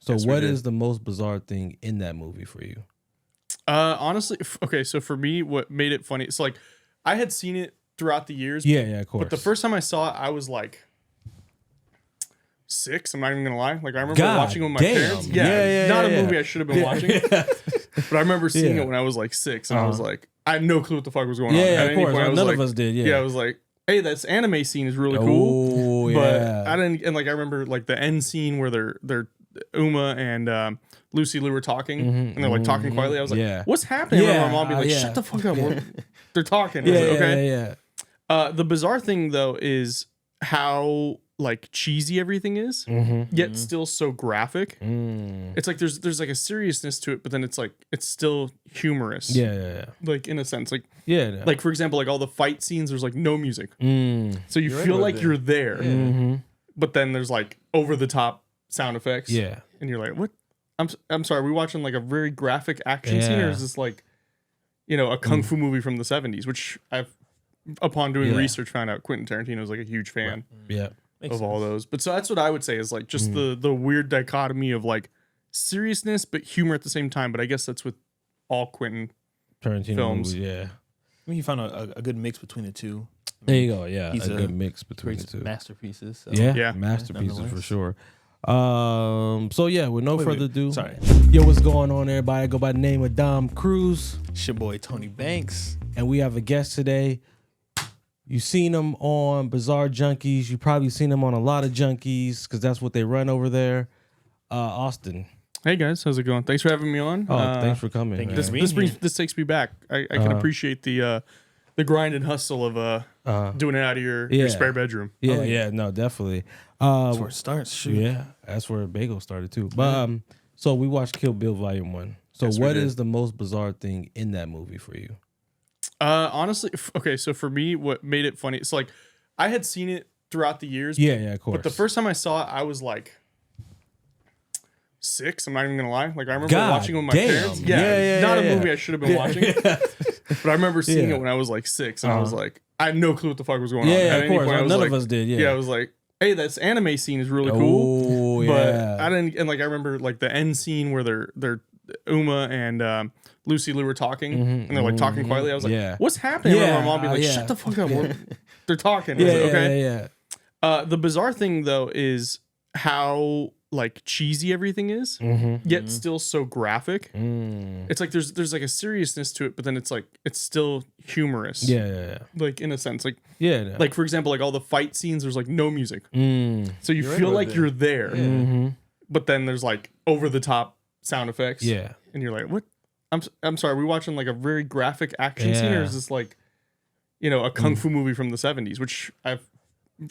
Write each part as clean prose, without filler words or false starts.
So what is the most bizarre thing in that movie for you? Honestly, okay, so for me, what made it funny, so like I had seen it throughout the years. Yeah, of course. But the first time I saw it, I was like 6. I'm not even gonna lie. Like I remember watching it with my parents. Yeah, not a movie I should have been watching. But I remember seeing it when I was like 6, and I was like, I had no clue what the fuck was going on. Yeah, of course. None like, of us did. Yeah, I was like, hey, this anime scene is really cool. Oh, but yeah. I didn't, and like I remember like the end scene where they're Uma and Lucy Liu were talking, and they're like talking quietly. I was like, what's happening? I remember my mom being like, shut the fuck up. They're talking. I was like, okay. The bizarre thing though is how like cheesy everything is, yet still so graphic. It's like there's like a seriousness to it, but then it's like it's still humorous. Yeah. Like in a sense, like like for example, like all the fight scenes, there's like no music, so you feel like you're there, but then there's like over the top sound effects. Yeah, and you're like, what? I'm sorry. Are we watching like a very graphic action scene, or is this like, a kung fu movie from the 70s? Which I've, upon doing research, found out Quentin Tarantino is like a huge fan. Yeah. Of all those. But so that's what I would say is like just the weird dichotomy of like seriousness but humor at the same time. But I guess that's with all Quentin Tarantino films. Movies, yeah. I mean, he found a good mix between the two. There you go. Yeah, He's a good mix between the two. Masterpieces. So. Yeah, masterpieces for sure. So yeah, with no further ado, sorry. Yo, what's going on, everybody? I go by the name of Dom Cruz. It's your boy Tony Banks, and we have a guest today. You've seen him on Bizarre Junkies. You probably seen him on a lot of Junkies because that's what they run over there. Austin. Hey guys, how's it going? Thanks for having me on. Oh, thanks for coming. This takes me back. I can appreciate the grind and hustle of doing it out of your spare bedroom. Yeah, no, definitely. That's where it starts. Shoot. Yeah, that's where Bagel started too. But so we watched Kill Bill Volume 1. So what is the most bizarre thing in that movie for you? Honestly, okay, so for me, what made it funny, so like I had seen it throughout the years. Yeah, of course. But the first time I saw it, I was like 6. I'm not even gonna lie. Like I remember watching it with my parents. Yeah, not a movie I should have been watching. But I remember seeing it when I was like 6, and I was like, I had no clue what the fuck was going on. Yeah, of course. None of us did. Yeah, I was like, hey, this anime scene is really cool. Oh, but I didn't, and like I remember like the end scene where they're Uma and Lucy Liu were talking, and they're like talking quietly. I was like, what's happening? I remember my mom being like, shut the fuck up. They're talking. I was like, okay. The bizarre thing though is how like cheesy everything is, yet still so graphic. It's like there's like a seriousness to it, but then it's like it's still humorous. Yeah. Like in a sense, like like for example, like all the fight scenes, there's like no music, so you feel like you're there, but then there's like over the top sound effects. Yeah, and you're like, what? I'm sorry. Are we watching like a very graphic action scene, or is this like, a kung fu movie from the 70s? Which I've,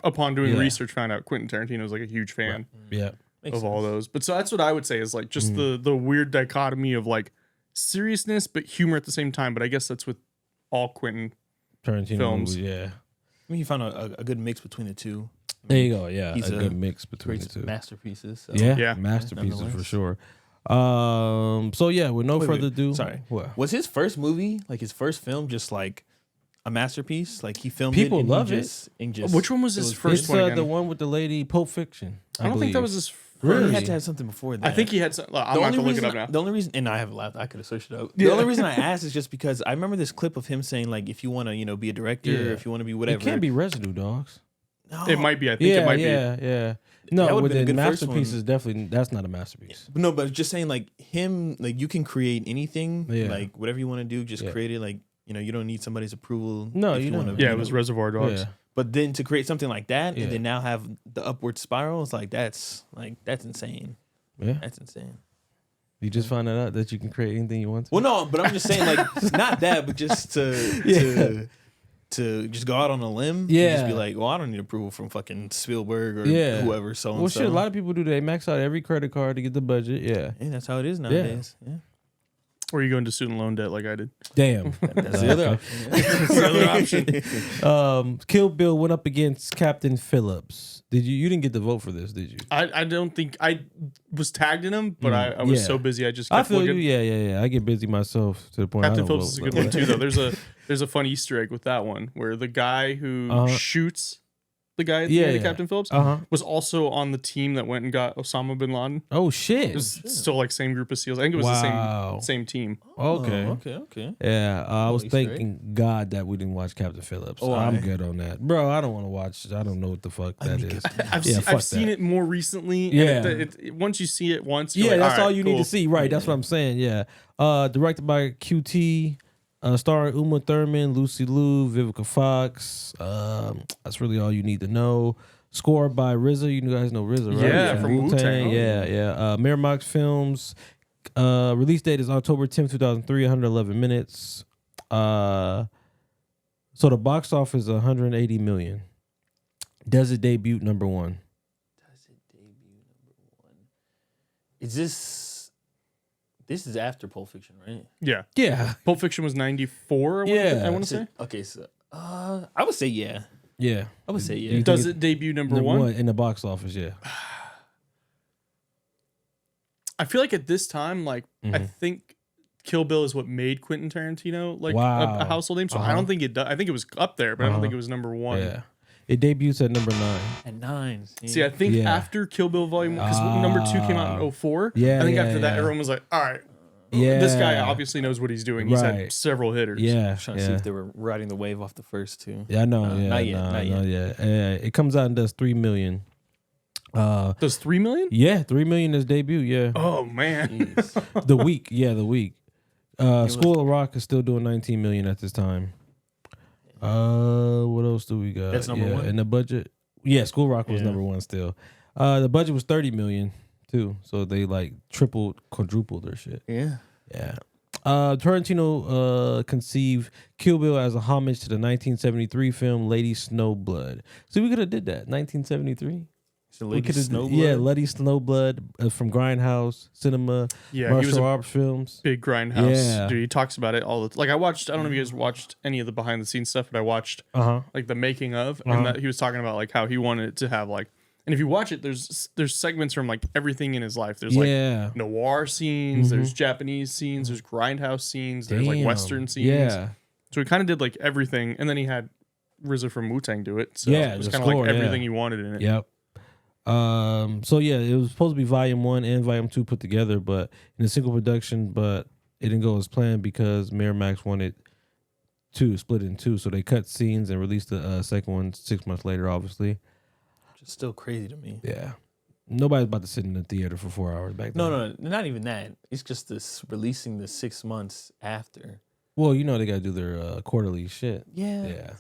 upon doing research, found out Quentin Tarantino is like a huge fan. Yeah. Of all those. But so that's what I would say is like just the weird dichotomy of like seriousness but humor at the same time. But I guess that's with all Quentin Tarantino films. Movies, yeah. I mean, he found a good mix between the two. There you go. Yeah, a good mix between the two. Masterpieces. So. Yeah, masterpieces for sure. So yeah, with no further ado. Sorry. What? Was his first movie, like his first film, just like a masterpiece? Like he filmed People it. love it. Which one was his first one? It's the one with the lady, Pulp Fiction. I don't think that was his first. Really? He had to have something before that. I think he had some. I'm going to look it up now. The only reason, and I have laughed, I could have searched it up. The only reason I asked is just because I remember this clip of him saying, like, if you want to, be a director, if you want to be whatever. It can't be Residue Dogs. No. It might be. I think it might be. Yeah. No, with the masterpiece is definitely, that's not a masterpiece. No, but just saying, like, him, like, you can create anything, like, whatever you want to do, just create it, like, you don't need somebody's approval. No, you don't. Yeah, it was Reservoir Dogs. Yeah. But then to create something like that, and then now have the upward spiral, it's like, that's insane. Yeah. That's insane. You just find out that you can create anything you want to? Well, no, but I'm just saying, like, not that, but just to just go out on a limb. Yeah. And just be like, well, I don't need approval from fucking Spielberg or whoever. So well, shit, a lot of people do that. They max out every credit card to get the budget. Yeah. And that's how it is nowadays. Yeah. Or you go into student loan debt like I did. Damn. That's the other option. That's the other option. Kill Bill went up against Captain Phillips. You didn't get to vote for this, did you? I don't think I was tagged in them, but I was so busy I just kept I feel looking. you. Yeah. I get busy myself to the point. Captain Phillips is a good one too, though. There's a fun Easter egg with that one where the guy who shoots the guy at the end, Captain Phillips, Uh-huh. was also on the team that went and got Osama bin Laden. Oh shit! It was still like same group of SEALs. I think it was the same team. Okay. Okay. Yeah, I was Holy thanking God that we didn't watch Captain Phillips. Oh, I'm good on that, bro. I don't want to watch. I don't know what the fuck that is. I've seen it more recently. Yeah. And once you see it once, you're That's all all right, you cool. need to see. Right. That's what I'm saying. Yeah. Directed by QT. Starring Uma Thurman, Lucy Liu, Vivica Fox. That's really all you need to know. Score by RZA. You guys know RZA, right? Yeah, from Wu-Tang. Yeah. Miramax Films. Release date is October 10th, 2003. 111 minutes. So the box office is 180 million. Does it debut number one? Is this is after Pulp Fiction, right? Yeah. Yeah. Pulp Fiction was 94. I want to say. Okay, so I would say yeah. Yeah. I would say yeah. You think Does it debut number one? in the box office? Yeah. I feel like at this time, like I think Kill Bill is what made Quentin Tarantino like a household name. So I don't think it does. I think it was up there, but I don't think it was number one. Yeah. It debuts at number 9. At 9. See, I think after Kill Bill Volume 1, because number 2 came out in 04. Yeah, I think after that, everyone was like, all right, this guy obviously knows what he's doing. He's had several hitters. Yeah. I'm trying to see if they were riding the wave off the first 2. Yeah, I know. Not yet. It comes out and does 3 million. Does 3 million? Yeah, 3 million is debut. Yeah. Oh, man. The week. Yeah, the week. School of Rock is still doing 19 million at this time. What else do we got? That's number 1. And the budget. Yeah, School Rock was number 1 still. The budget was 30 million too. So they like tripled, quadrupled their shit. Yeah. Yeah. Tarantino conceived Kill Bill as a homage to the 1973 film Lady Snowblood. So we could have did that. 1973. So Lady Snowblood? Yeah, Lady Snowblood from Grindhouse Cinema. Yeah, Martial Arts Films. Big Grindhouse. Yeah. Dude, he talks about it all the like I don't know if you guys watched any of the behind the scenes stuff, but I watched like the making of, and that he was talking about like how he wanted it to have like, and if you watch it, there's segments from like everything in his life. There's like noir scenes, there's Japanese scenes, there's Grindhouse scenes, there's like Western scenes. Yeah. So he kind of did like everything, and then he had RZA from Wu-Tang do it. So Yeah, it was the kind of like score, everything he wanted in it. Yep. So yeah, it was supposed to be volume 1 and volume 2 put together, but in a single production, but it didn't go as planned because Miramax wanted to split it in 2, so they cut scenes and released the second one 6 months later, obviously. Which is still crazy to me. Yeah. Nobody's about to sit in the theater for 4 hours back then. No, not even that. It's just this releasing the 6 months after. Well, you know they got to do their quarterly shit. Yeah. Yeah.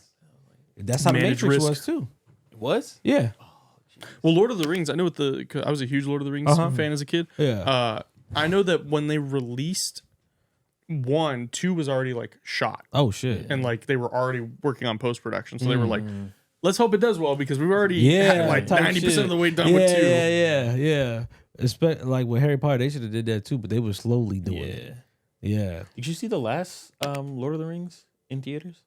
That's how Manage Matrix risk. was too. It was? Yeah. Well, Lord of the Rings, I know I was a huge Lord of the Rings fan as a kid. Yeah. I know that when they released 1, 2 was already like shot. Oh shit. And like they were already working on post production, so they were like, let's hope it does well because we've already had like 90% of the way done with 2. Yeah. Like with Harry Potter, they should have did that too, but they were slowly doing it. Yeah. Did you see the last Lord of the Rings in theaters?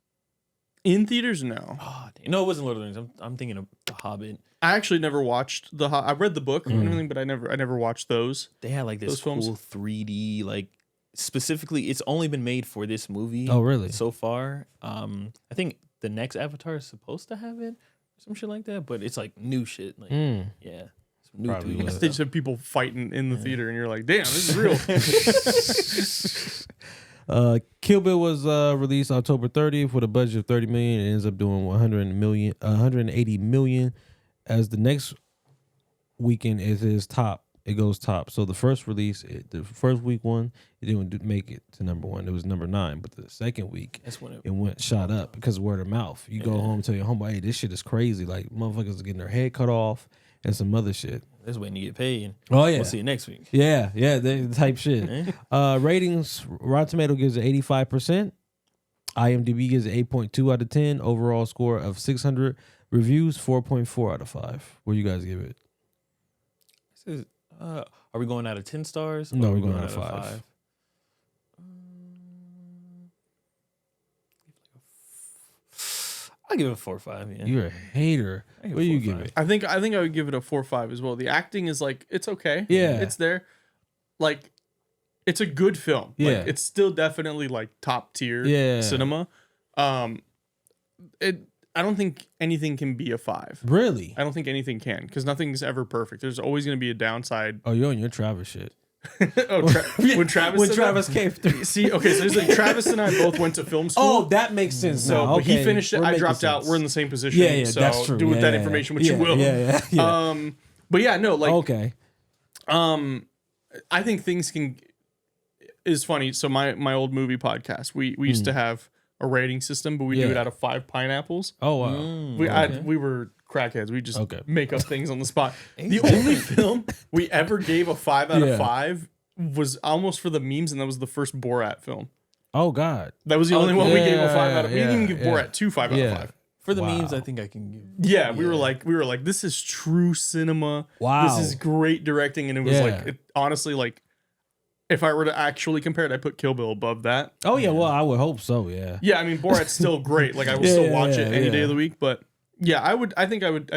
In theaters, no. Oh, no, it wasn't Lord of the Rings. I'm thinking of The Hobbit. I actually never watched I read the book and everything, but I never watched those. They had like this cool 3D, like specifically, it's only been made for this movie. Oh, really? So far, I think the next Avatar is supposed to have it, some shit like that. But it's like new shit. Like, yeah, some new Probably things. was. They just have people fighting in the theater, and you're like, damn, this is real. Kill Bill was released October 30th with a budget of 30 million. It ends up doing 180 million. As the next weekend is top, it goes top. So the first release, the first week one, it didn't make it to number 1. It was number 9. But the second week, That's when it went shot up because of word of mouth. You go home and tell your homeboy, hey, this shit is crazy. Like motherfuckers are getting their head cut off and some other shit. That's waiting to get paid. Oh yeah, We'll see you next week. Yeah, the type shit. Ratings: Rotten Tomato gives it 85%. IMDb gives it 8.2 out of 10. Overall score of 600. Reviews 4.4 out of 5. What do you guys give it? Are we going out of 10 stars? No, we're going out of 5. I'll give it a 4 or 5. Yeah. You're a hater. What do you give it? I think I would give it a 4 or 5 as well. The acting is like it's okay. Yeah, it's there. Like it's a good film. Yeah, like, it's still definitely like top tier cinema. I don't think anything can be a 5. Really? I don't think anything can because nothing's ever perfect. There's always going to be a downside. Oh, you're on your Travis shit. When Travis came through. See, okay, so there's like Travis and I both went to film school. Oh, that makes sense. So, now. but Okay. he finished it. I dropped out. We're in the same position. Yeah, so that's true. Do with that information what you will. Yeah. But yeah, no, like, okay. I think things can is funny. So my old movie podcast, we used to have a rating system, but we do it out of 5 pineapples. Oh wow. We were crackheads. We just make up things on the spot. The only film we ever gave a 5 out of 5 was almost for the memes, and that was the first Borat film. Oh God. That was the only one we gave a 5 out of. We didn't even give Borat 2 5 out of 5. For the memes, I think I can give. Yeah, we were like, this is true cinema. Wow. This is great directing, and it was like, honestly, like, if I were to actually compare it, I put Kill Bill above that. Oh yeah, well I would hope so. Yeah. Yeah, I mean Borat's still great. Like I will still watch it any day of the week. But yeah, I'd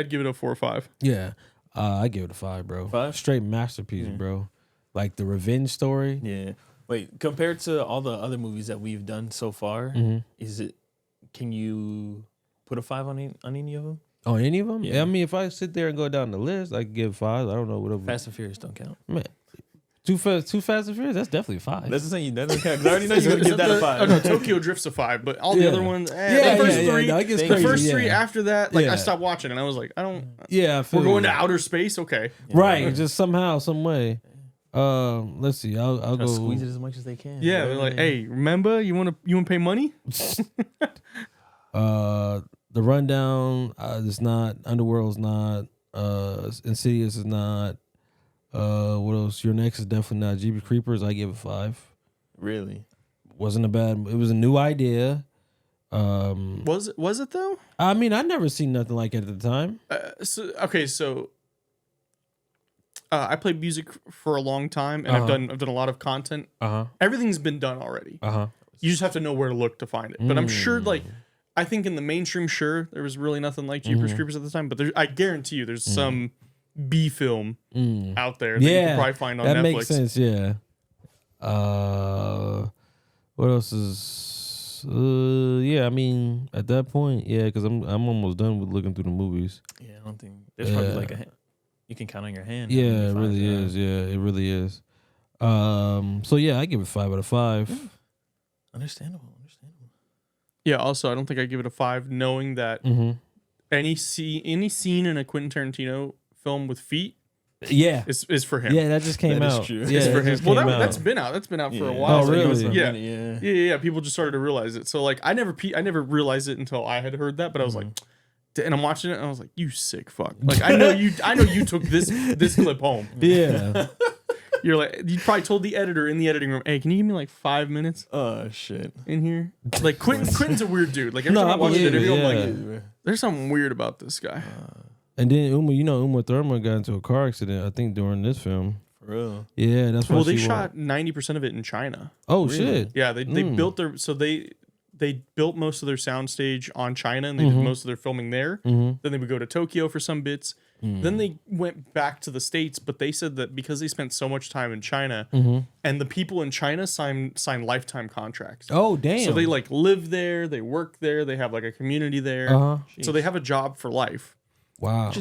give it a 4 or 5. Yeah, I give it a 5, bro. 5? Straight masterpiece, bro. Like the revenge story. Yeah. Wait, compared to all the other movies that we've done so far, can you put a 5 on any of them? On any of them? Yeah. I mean, if I sit there and go down the list, I could give 5. I don't know whatever. Fast and Furious don't count. Man, Too Fast and Furious. That's definitely 5. That's the thing. That doesn't count. 'Cause I already know you're gonna give that a 5. Oh no, Tokyo Drift's a 5, but all the other ones, the first 3 after that, like I stopped watching, and I was like, I don't. Yeah, I feel we're going to outer space, okay? Right, just somehow, some way. Let's see. I'll go squeeze it as much as they can. Yeah, they're like, hey, remember you want to pay money? The Rundown is not. Underworld's not. Insidious is not. What else? Your Next is definitely not. Jeepers Creepers, I give it 5. Really? Wasn't a bad. It was a new idea. Was it though? I mean, I never seen nothing like it at the time. So I played music for a long time, and I've done a lot of content. Everything's been done already. You just have to know where to look to find it. But I'm sure, like, I think in the mainstream, sure, there was really nothing like Jeepers Creepers at the time. But I guarantee you, there's some B film out there that you can probably find on Netflix. That makes sense. Yeah. What else is? Yeah, I mean, at that point, yeah, because I'm almost done with looking through the movies. Yeah, I don't think there's probably like you can count on your hand. Yeah, it really is. Yeah, it really is. So yeah, I give it 5 out of 5. Understandable. Yeah. Also, I don't think I give it a 5, knowing that any scene in a Quentin Tarantino film with feet, is for him. Yeah, that just came out. True. Yeah, it's for him. Well, that's been out. That's been out for a while. Oh, really? Yeah. People just started to realize it. So like, I never realized it until I had heard that. But I was like, and I'm watching it, and I was like, you sick fuck. Like I know you took this clip home. Yeah. You're like, you probably told the editor in the editing room, hey, can you give me like 5 minutes? Oh shit. In here, like Quentin's a weird dude. Like every time I watch the interview, I'm like, there's something weird about this guy. And then Uma Thurman got into a car accident, I think, during this film. For real? Yeah, that's why. Well, they shot 90% of it in China. Oh shit. Yeah, they built they built most of their soundstage on China, and they did most of their filming there. Then they would go to Tokyo for some bits. Then they went back to the States, but they said that because they spent so much time in China, and the people in China sign lifetime contracts. Oh damn! So they like live there, they work there, they have like a community there. So they have a job for life. Wow.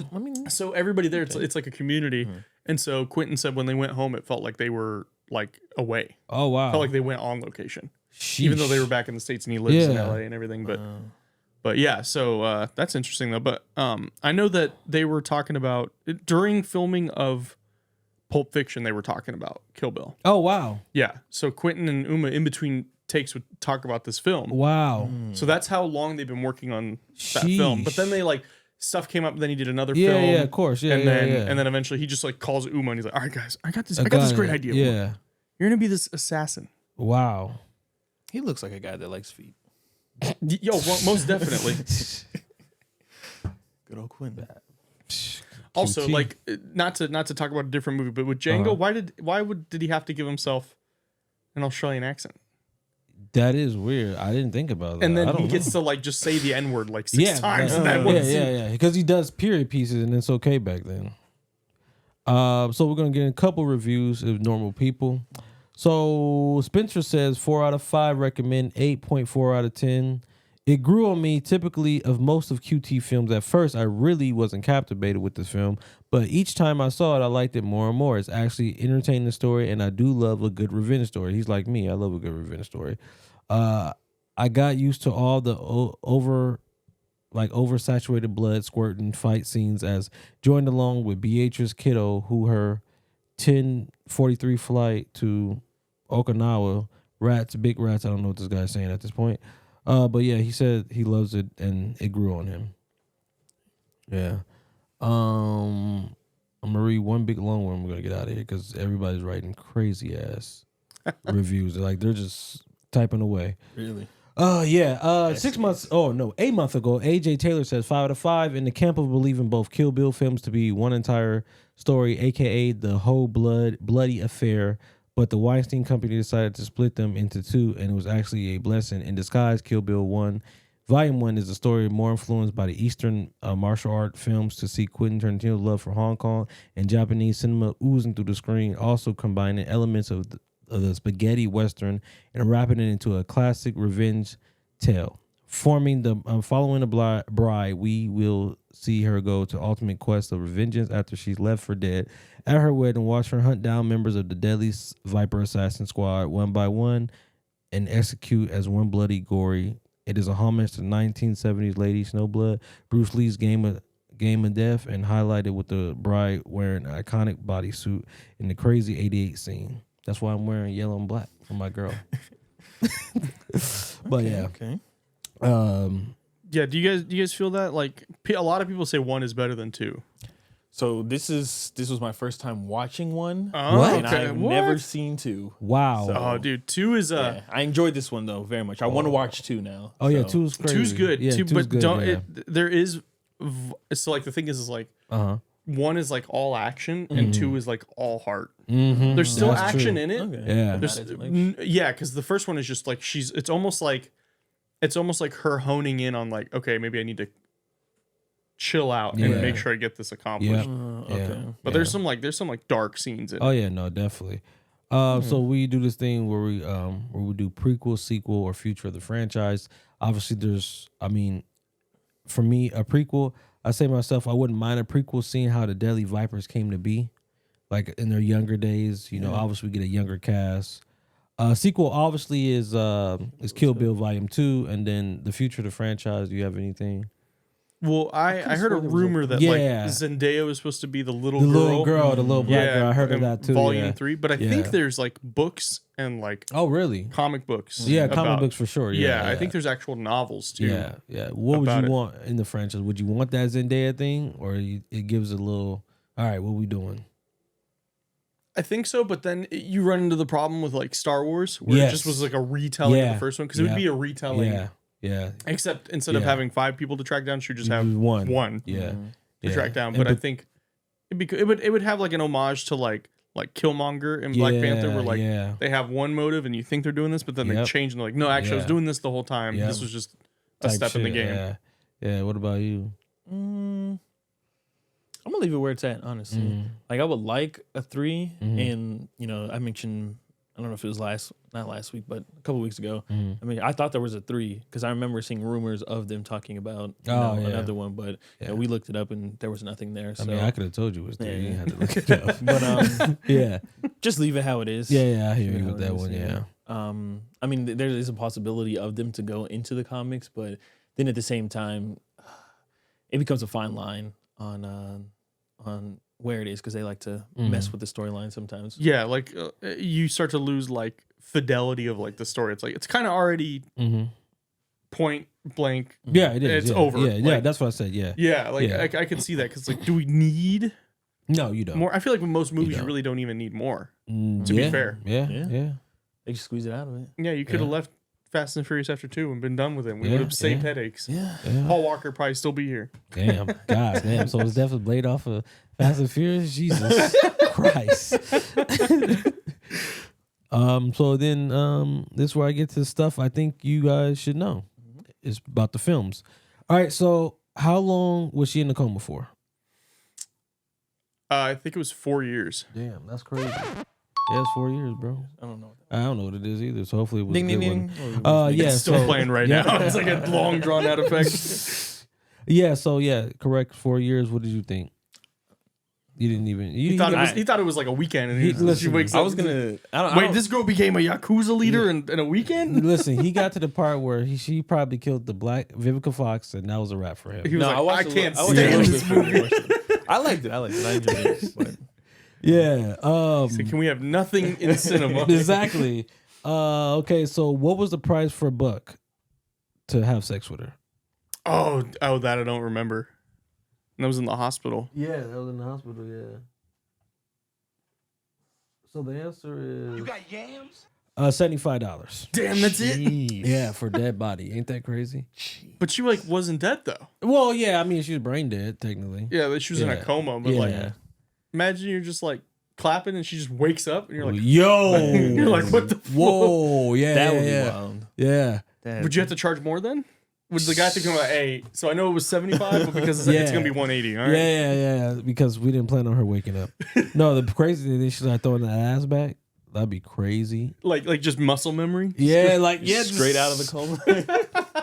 So everybody there, it's like a community. And so Quentin said when they went home, it felt like they were like away. Oh wow! It felt like they went on location. Sheesh. Even though they were back in the States and he lives in LA and everything. But yeah, so that's interesting though. But I know that they were talking about during filming of Pulp Fiction, they were talking about Kill Bill. Oh wow. Yeah. So Quentin and Uma in between takes would talk about this film. Wow. So that's how long they've been working on that film. But then they like stuff came up, and then he did another film. Yeah, of course. Yeah. And then eventually he just like calls Uma and he's like, all right guys, I got this great idea. Yeah. You're gonna be this assassin. Wow. He looks like a guy that likes feet. Yo, well, most definitely. Good old Quentin. Also, like, not to talk about a different movie, but with Django, why did he have to give himself an Australian accent? That is weird. I didn't think about that. And then he gets to like just say the N-word like 6 times in that one scene. Yeah. Because he does period pieces, and it's okay back then. So we're gonna get a couple reviews of normal people. So Spencer says 4 out of 5 recommend, 8.4 out of 10 It grew on me. Typically, of most of QT films, at first I really wasn't captivated with this film, but each time I saw it, I liked it more and more. It's actually entertaining story, and I do love a good revenge story. He's like me. I love a good revenge story. I got used to all the oversaturated blood squirting fight scenes as joined along with Beatrice Kiddo, who her 10:43 flight to Okinawa, big rats. I don't know what this guy's saying at this point. But yeah, he said he loves it and it grew on him. Yeah. I'm gonna read one big long one. We're gonna get out of here because everybody's writing crazy ass reviews. They're just typing away. Really? 8 months ago, AJ Taylor says 5 out of 5 in the camp of believing both Kill Bill films to be one entire story, aka the whole bloody affair. But the Weinstein Company decided to split them into two, and it was actually a blessing in disguise. Kill Bill 1, Volume 1 is a story more influenced by the Eastern martial art films to see Quentin Tarantino's love for Hong Kong and Japanese cinema oozing through the screen, also combining elements of the spaghetti western and wrapping it into a classic revenge tale. Following the bride, we will see her go to ultimate quest of vengeance after she's left for dead. At her wedding, watch her hunt down members of the deadly Viper assassin squad one by one and execute as one bloody gory. It is a homage to 1970s Lady Snowblood, Bruce Lee's Game of Death, and highlighted with the bride wearing an iconic bodysuit in the crazy 88 scene. That's why I'm wearing yellow and black for my girl. But yeah. Okay. Yeah, do you guys feel that? Like, a lot of people say 1 is better than 2. So this was my first time watching 1. Oh, and okay. I've never seen 2. Wow. Oh, dude, 2 is yeah, I enjoyed this one though very much. I want to watch 2 now. Oh yeah, 2 is crazy. 2's good. Yeah, 2's but good, don't. yeah. There is. So like the thing is like 1 is like all action and 2 is like all heart. Mm-hmm. There's still That's action true. in it. Okay. Yeah. Yeah, because the first one is just like it's almost like her honing in on like, okay, maybe I need to chill out and make sure I get this accomplished. Okay. But there's some dark scenes in it. Oh yeah, no, definitely. So we do this thing where we do prequel, sequel, or future of the franchise. Obviously, for me, a prequel, I say to myself, I wouldn't mind a prequel seeing how the Deadly Vipers came to be, like in their younger days. You know, obviously we get a younger cast. Sequel obviously is Kill Bill Volume 2, and then the future of the franchise. Do you have anything? Well, I heard a rumor that like Zendaya was supposed to be the little girl, the little black girl. I heard of that too. Volume 3, but I think there's like books and like comic books. Yeah, comic books for sure. Yeah, I think there's actual novels too. Yeah. What would you want in the franchise? Would you want that Zendaya thing, or it gives a little? All right, what we doing? I think so, but then you run into the problem with like Star Wars, where it just was like a retelling of the first one, because it would be a retelling. Yeah. Except instead of having 5 people to track down, she would just have one. To track down. But I think it would have like an homage to like Killmonger and Black Panther, where like they have one motive and you think they're doing this, but then they change and they're like, no, actually I was doing this the whole time. This was just a step in the game. Yeah. What about you? I'm gonna leave it where it's at, honestly. Like I would like a 3, and I mentioned, I don't know if it was not last week, but a couple weeks ago. I mean, I thought there was a 3 because I remember seeing rumors of them talking about another one, but we looked it up and there was nothing there. So. I mean, I could have told you it was 3. You didn't have to look it up. But just leave it how it is. Yeah, I hear you with that one. Yeah. I mean, there is a possibility of them to go into the comics, but then at the same time, it becomes a fine line on where it is, because they like to mess with the storyline sometimes. Yeah, like you start to lose like fidelity of like the story. It's like it's kind of already point blank. Yeah, it is. It's over. Yeah, that's what I said. Yeah. I could see that, because like, do we need? No, you don't. More. I feel like with most movies, you really don't even need more. To be fair. Yeah. They just squeeze it out of it. Yeah, you could have left Fast and Furious After 2 and been done with it. We would have saved headaches. Yeah. Paul Walker probably still be here. Damn. So it's definitely Blade off of Fast and Furious? Jesus Christ. So then this is where I get to stuff I think you guys should know. It's about the films. All right, so how long was she in the coma for? I think it was 4 years. Damn, that's crazy. Yeah, it's 4 years, bro. I don't know. I don't know what it is either. So hopefully it was Ding, a good ding, one. ding. Yeah, It's still playing right now. It's like a long drawn out effect. Yeah, so yeah, correct. 4 years. What did you think? You didn't even. He thought it was like a weekend, and she wakes up. I was gonna. Wait, this girl became a Yakuza leader in a weekend? Listen, he got to the part where she probably killed the black Vivica Fox, and that was a wrap for him. He was I can't watched stand a this little movie. bit. I liked it. I enjoyed it. But Yeah. So can we have nothing in cinema? Exactly. Okay, so what was the price for a buck to have sex with her? Oh, that I don't remember. And that was in the hospital. Yeah, that was in the hospital, yeah. So the answer is... You got yams? $75. Damn, that's it? Yeah, for dead body. Ain't that crazy? But she wasn't dead though. Well, yeah, I mean, she was brain dead, technically. Yeah, she was in a coma. But Yeah. imagine you're just like clapping and she just wakes up and you're like, yo. you're like, what the fuck? Whoa, yeah, that would yeah. be wild. Yeah. Would you have to charge more then? Would the guy think about, hey, so I know it was 75, but because it's going to be 180, all right? Yeah, because we didn't plan on her waking up. No, the crazy thing is she started throwing that ass back. That'd be crazy. Like just muscle memory? Yeah, Straight out of the coma.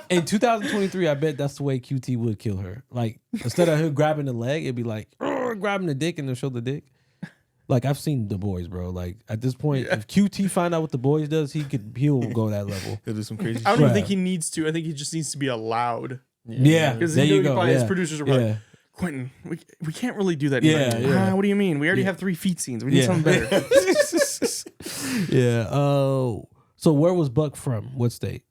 In 2023, I bet that's the way QT would kill her. Like, instead of her grabbing the leg, it'd be like, grabbing the dick and then show the dick. Like, I've seen The Boys, bro. Like, at this point, if QT find out what The Boys does, he'll go that level. He'll do some crazy shit. I don't even think he needs to. I think he just needs to be allowed. Yeah, Because there you go. his producers are like, Quentin, we can't really do that. Yeah. What do you mean? We already have 3 feet scenes. We need something better. Yeah. So where was Buck from? What state?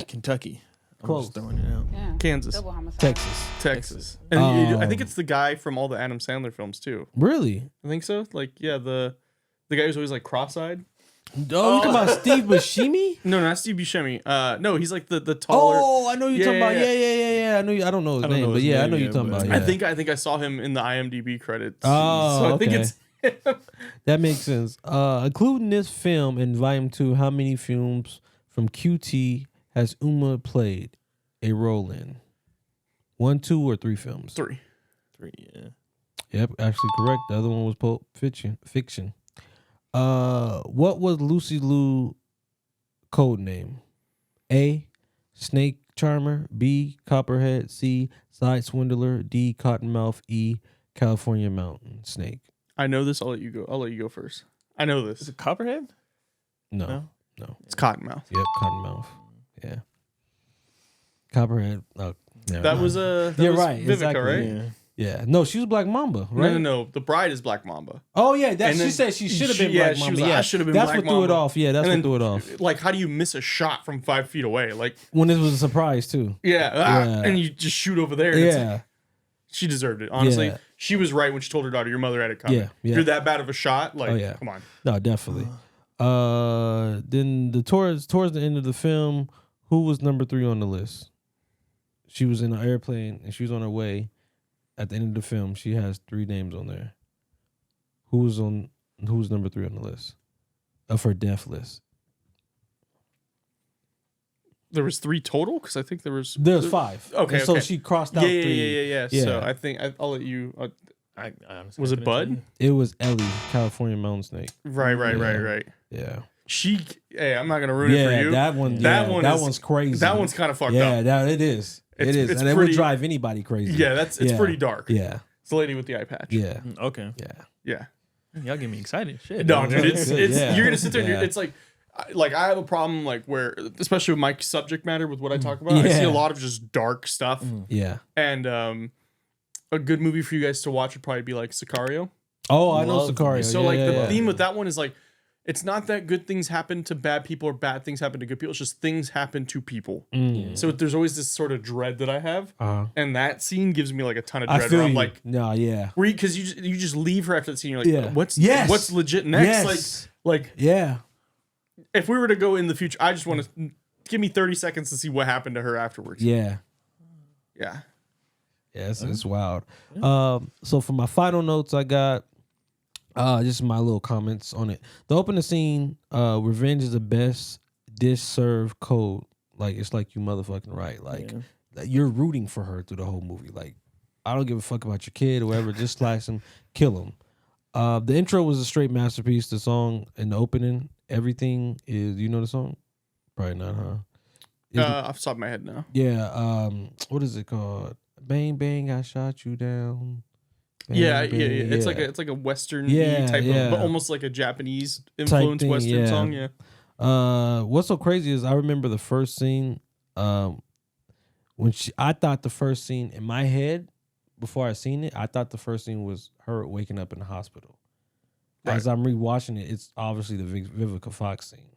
Kentucky. I'm Close. just throwing it out. Yeah. Kansas. Double homicide. Texas. And I think it's the guy from all the Adam Sandler films too. Really? I think so. Like, yeah, the guy who's always like cross-eyed. Oh, you talking about Steve Buscemi? No, not Steve Buscemi. No, he's like the taller. Oh, I know you're talking about. Yeah. I know. I don't know his name, but yeah, I know you're talking about. Yeah. I think I saw him in the IMDb credits. Oh, so I think okay. it's That makes sense. Including this film in volume 2, how many films from QT has Uma played a role in? 1, 2, or 3 films? 3. 3, yeah. Yep, actually correct. The other one was Pulp Fiction. What was Lucy Liu code name? A, Snake Charmer. B, Copperhead. C, Side Swindler. D, Cottonmouth. E, California Mountain Snake. I know this. I'll let you go first. I know this. Is it Copperhead? No. It's Cottonmouth. Yep, Cottonmouth. Yeah. Copperhead. Oh, That was You're right. Vivica, Exactly. right? Yeah. Yeah. No, she was Black Mamba, right? No. The bride is Black Mamba. Oh yeah, that And she then said she should have she- been yeah, Black she Mamba. was like, Yeah, I should have been that's Black what threw it Mamba. off. Yeah, that's And what then, threw it off. Like, how do you miss a shot from 5 feet away? Like, When it was a surprise too. yeah. And you just shoot over there. And it's like, Yeah. she deserved it. Honestly, Yeah. she was right when she told her daughter, "Your mother had it coming." Yeah. You're that bad of a shot. Like, Oh, yeah. come on. No, definitely. Then towards the end of the film, who was number 3 on the list? She was in an airplane and she was on her way. At the end of the film, she has 3 names on there. Who's number 3 on the list of her death list? There was 3 total because I think there's 5. Okay, And so okay. she crossed out 3. Yeah. Yeah. So I think I'll let you. I honestly Was it couldn't Bud? tell you. It was Ellie, California Mountain Snake. Right. Yeah. Hey, I'm not gonna ruin it for you. That one. That Yeah, one that is- one's crazy. That one's kind of fucked yeah, up. that it is. It's and it would pretty- drive anybody crazy. Yeah, it's pretty dark. Yeah, It's the lady with the eye patch. yeah, Okay. yeah. Yeah. Y'all get me excited. Shit. No, dude, it's Yeah. you're gonna sit there. And Yeah. it's like I have a problem like where, especially with my subject matter with what I talk about. I see Yeah. a lot of just dark stuff, Yeah. and a good movie for you guys to watch would probably be like Sicario. Oh, I know Love Sicario. So Yeah, like yeah, the yeah. theme with that one is like, it's not that good things happen to bad people or bad things happen to good people. It's just things happen to people. So there's always this sort of dread that I have, and that scene gives me like a ton of I dread. feel Where I'm you. like, No, yeah, because you just leave her after that scene. You're like, Yeah. what's Yes. what's legit next? Yes. Like yeah. if we were to go in the future, I just want to give me 30 seconds to see what happened to her afterwards. Yeah. Yeah. Yeah, it's wild. So for my final notes, I got just my little comments on it. The opening scene, revenge is the best dish served cold. Like, it's like you motherfucking right. Like, you're rooting for her through the whole movie. Like, I don't give a fuck about your kid or whatever. Just slice him, kill him. The intro was a straight masterpiece. The song and the opening, everything is. You know the song? Probably not, huh? Off the top of my head now. Yeah. What is it called? Bang bang, I shot you down. Bang, yeah. bang, It's like a Western type of, but almost like a Japanese influenced Western song. Yeah. What's so crazy is I remember the first scene. When I thought the first scene in my head before I seen it, I thought the first scene was her waking up in the hospital. Right. As I'm rewatching it, it's obviously the Vivica Fox scene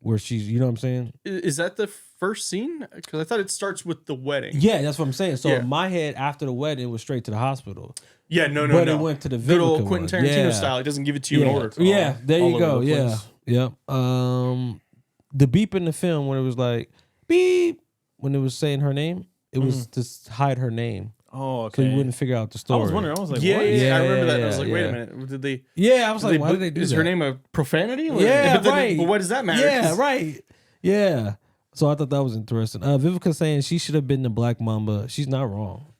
where she's, you know what I'm saying? Is that the first scene? Because I thought it starts with the wedding. Yeah, that's what I'm saying. So in my head, after the wedding, it was straight to the hospital. Yeah, no. But it went to the Vivica good old Quentin Tarantino style. It doesn't give it to you in order. Yeah, there you go. Yeah, yep. The beep in the film when it was like beep when it was saying her name, it was to hide her name. Oh, okay. So you wouldn't figure out the story. I was wondering. I was like, what? Yeah, I remember that. I was like, wait a minute. Did they? Yeah, I was like, why did they do that? Is her name a profanity? Like, right. But what does that matter? Yeah, right. Yeah. So I thought that was interesting. Vivica saying she should have been the Black Mamba. She's not wrong.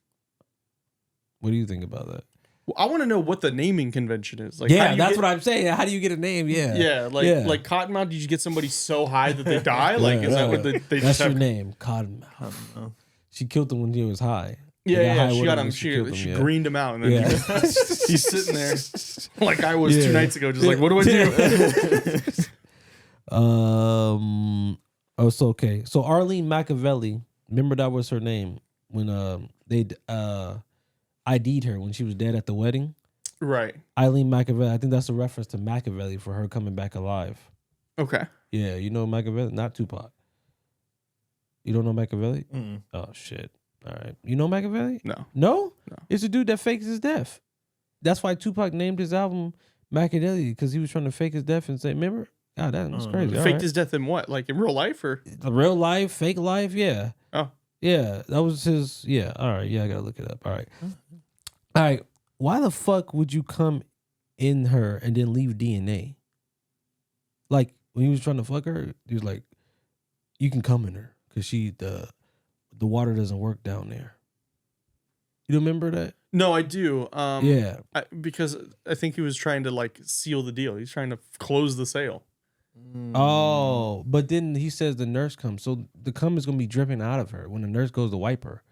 What do you think about that? Well, I want to know what the naming convention is. Like, that's what I'm saying. How do you get a name? Yeah. Like Cottonmouth. Did you get somebody so high that they die? Like, is that what they that's just your have? Name? Cottonmouth. She killed him when he was high. Yeah, she got him. She greened him out, and then he's sitting there like I was 2 nights ago. Just like, what do I do? Oh, it's okay. So Arlene Machiavelli, remember that was her name when they ID'd her when she was dead at the wedding. Right. Eileen Machiavelli. I think that's a reference to Machiavelli for her coming back alive. Okay. Yeah, you know Machiavelli, not Tupac. You don't know Machiavelli? Mm-mm. Oh shit. All right. You know Machiavelli? No. No? It's a dude that fakes his death. That's why Tupac named his album Machiavelli, because he was trying to fake his death and say, remember? God, that's crazy. Faked his death in what? Like in real life or? Real life, fake life, yeah. Oh. Yeah, that was his, yeah. All right, yeah, I gotta look it up. All right. All right. Why the fuck would you come in her and then leave DNA? Like, when he was trying to fuck her, he was like, you can come in her, because the water doesn't work down there. You remember that? No, I do. Yeah. Because I think he was trying to like seal the deal. He's trying to close the sale. Oh, but then he says the nurse comes. So the cum is going to be dripping out of her when the nurse goes to wipe her.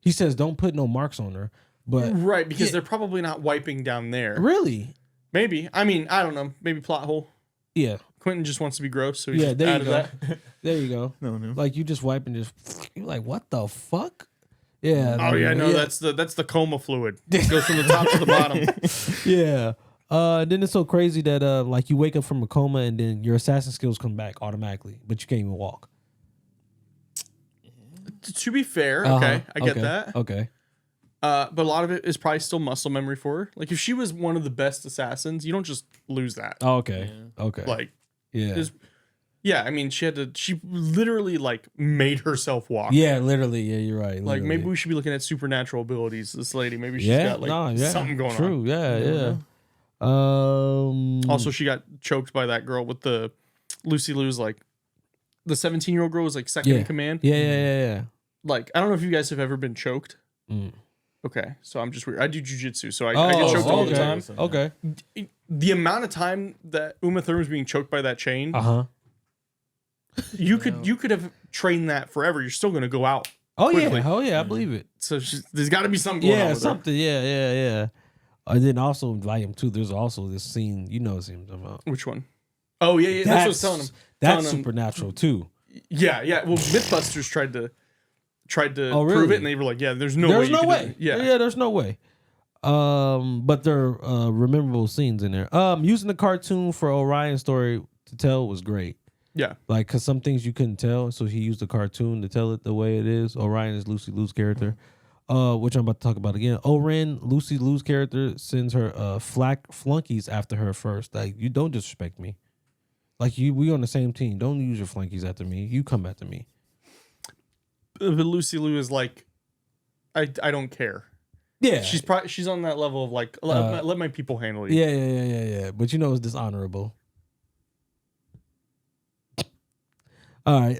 He says don't put no marks on her. But right, because they're probably not wiping down there. Really? Maybe. I mean, I don't know. Maybe plot hole. Yeah. Quentin just wants to be gross, so he's there you go. that. There you go. No. Like you just wipe and just you're like, what the fuck? Yeah. Oh yeah, no, that's the coma fluid. It goes from the top to the bottom. Yeah. Then it's so crazy that like you wake up from a coma and then your assassin skills come back automatically, but you can't even walk. To be fair, okay, I get that. Okay. But a lot of it is probably still muscle memory for her. Like if she was one of the best assassins, you don't just lose that. Oh, okay. Yeah. Okay. Like yeah. I mean, she literally like made herself walk. Yeah, literally. Yeah, you're right. Literally. Like maybe we should be looking at supernatural abilities. This lady, maybe she's got like something going on. True. Yeah. Also, she got choked by that girl with the Lucy Liu's like the 17-year-old girl was like second in command. Yeah. Like I don't know if you guys have ever been choked. Okay, so I'm just weird. I do jujitsu, so I get choked all the time. Okay. The amount of time that Uma Thurman was being choked by that chain, you could have trained that forever. You're still gonna go out. Oh quickly. Yeah, I believe it. So there's got to be something going on with something. Yeah. And then also in Volume 2, there's also this scene. You know the scene I'm talking about. Which one? Oh yeah. That's what I was telling him. That's supernatural too. Yeah. Well, MythBusters tried to prove it, and they were like, "Yeah, there's no way." There's no way. But there are memorable scenes in there. Using the cartoon for Orion's story to tell was great. Yeah, like because some things you couldn't tell, so he used the cartoon to tell it the way it is. Orion is Lucy Liu's character, which I'm about to talk about again. Oren, Lucy Liu's character, sends her flunkies after her first. Like, you don't disrespect me. Like we on the same team. Don't use your flunkies after me. You come after me. But Lucy Liu is like, I don't care. Yeah, she's on that level of like let my people handle you. Yeah. But you know it's dishonorable. All right.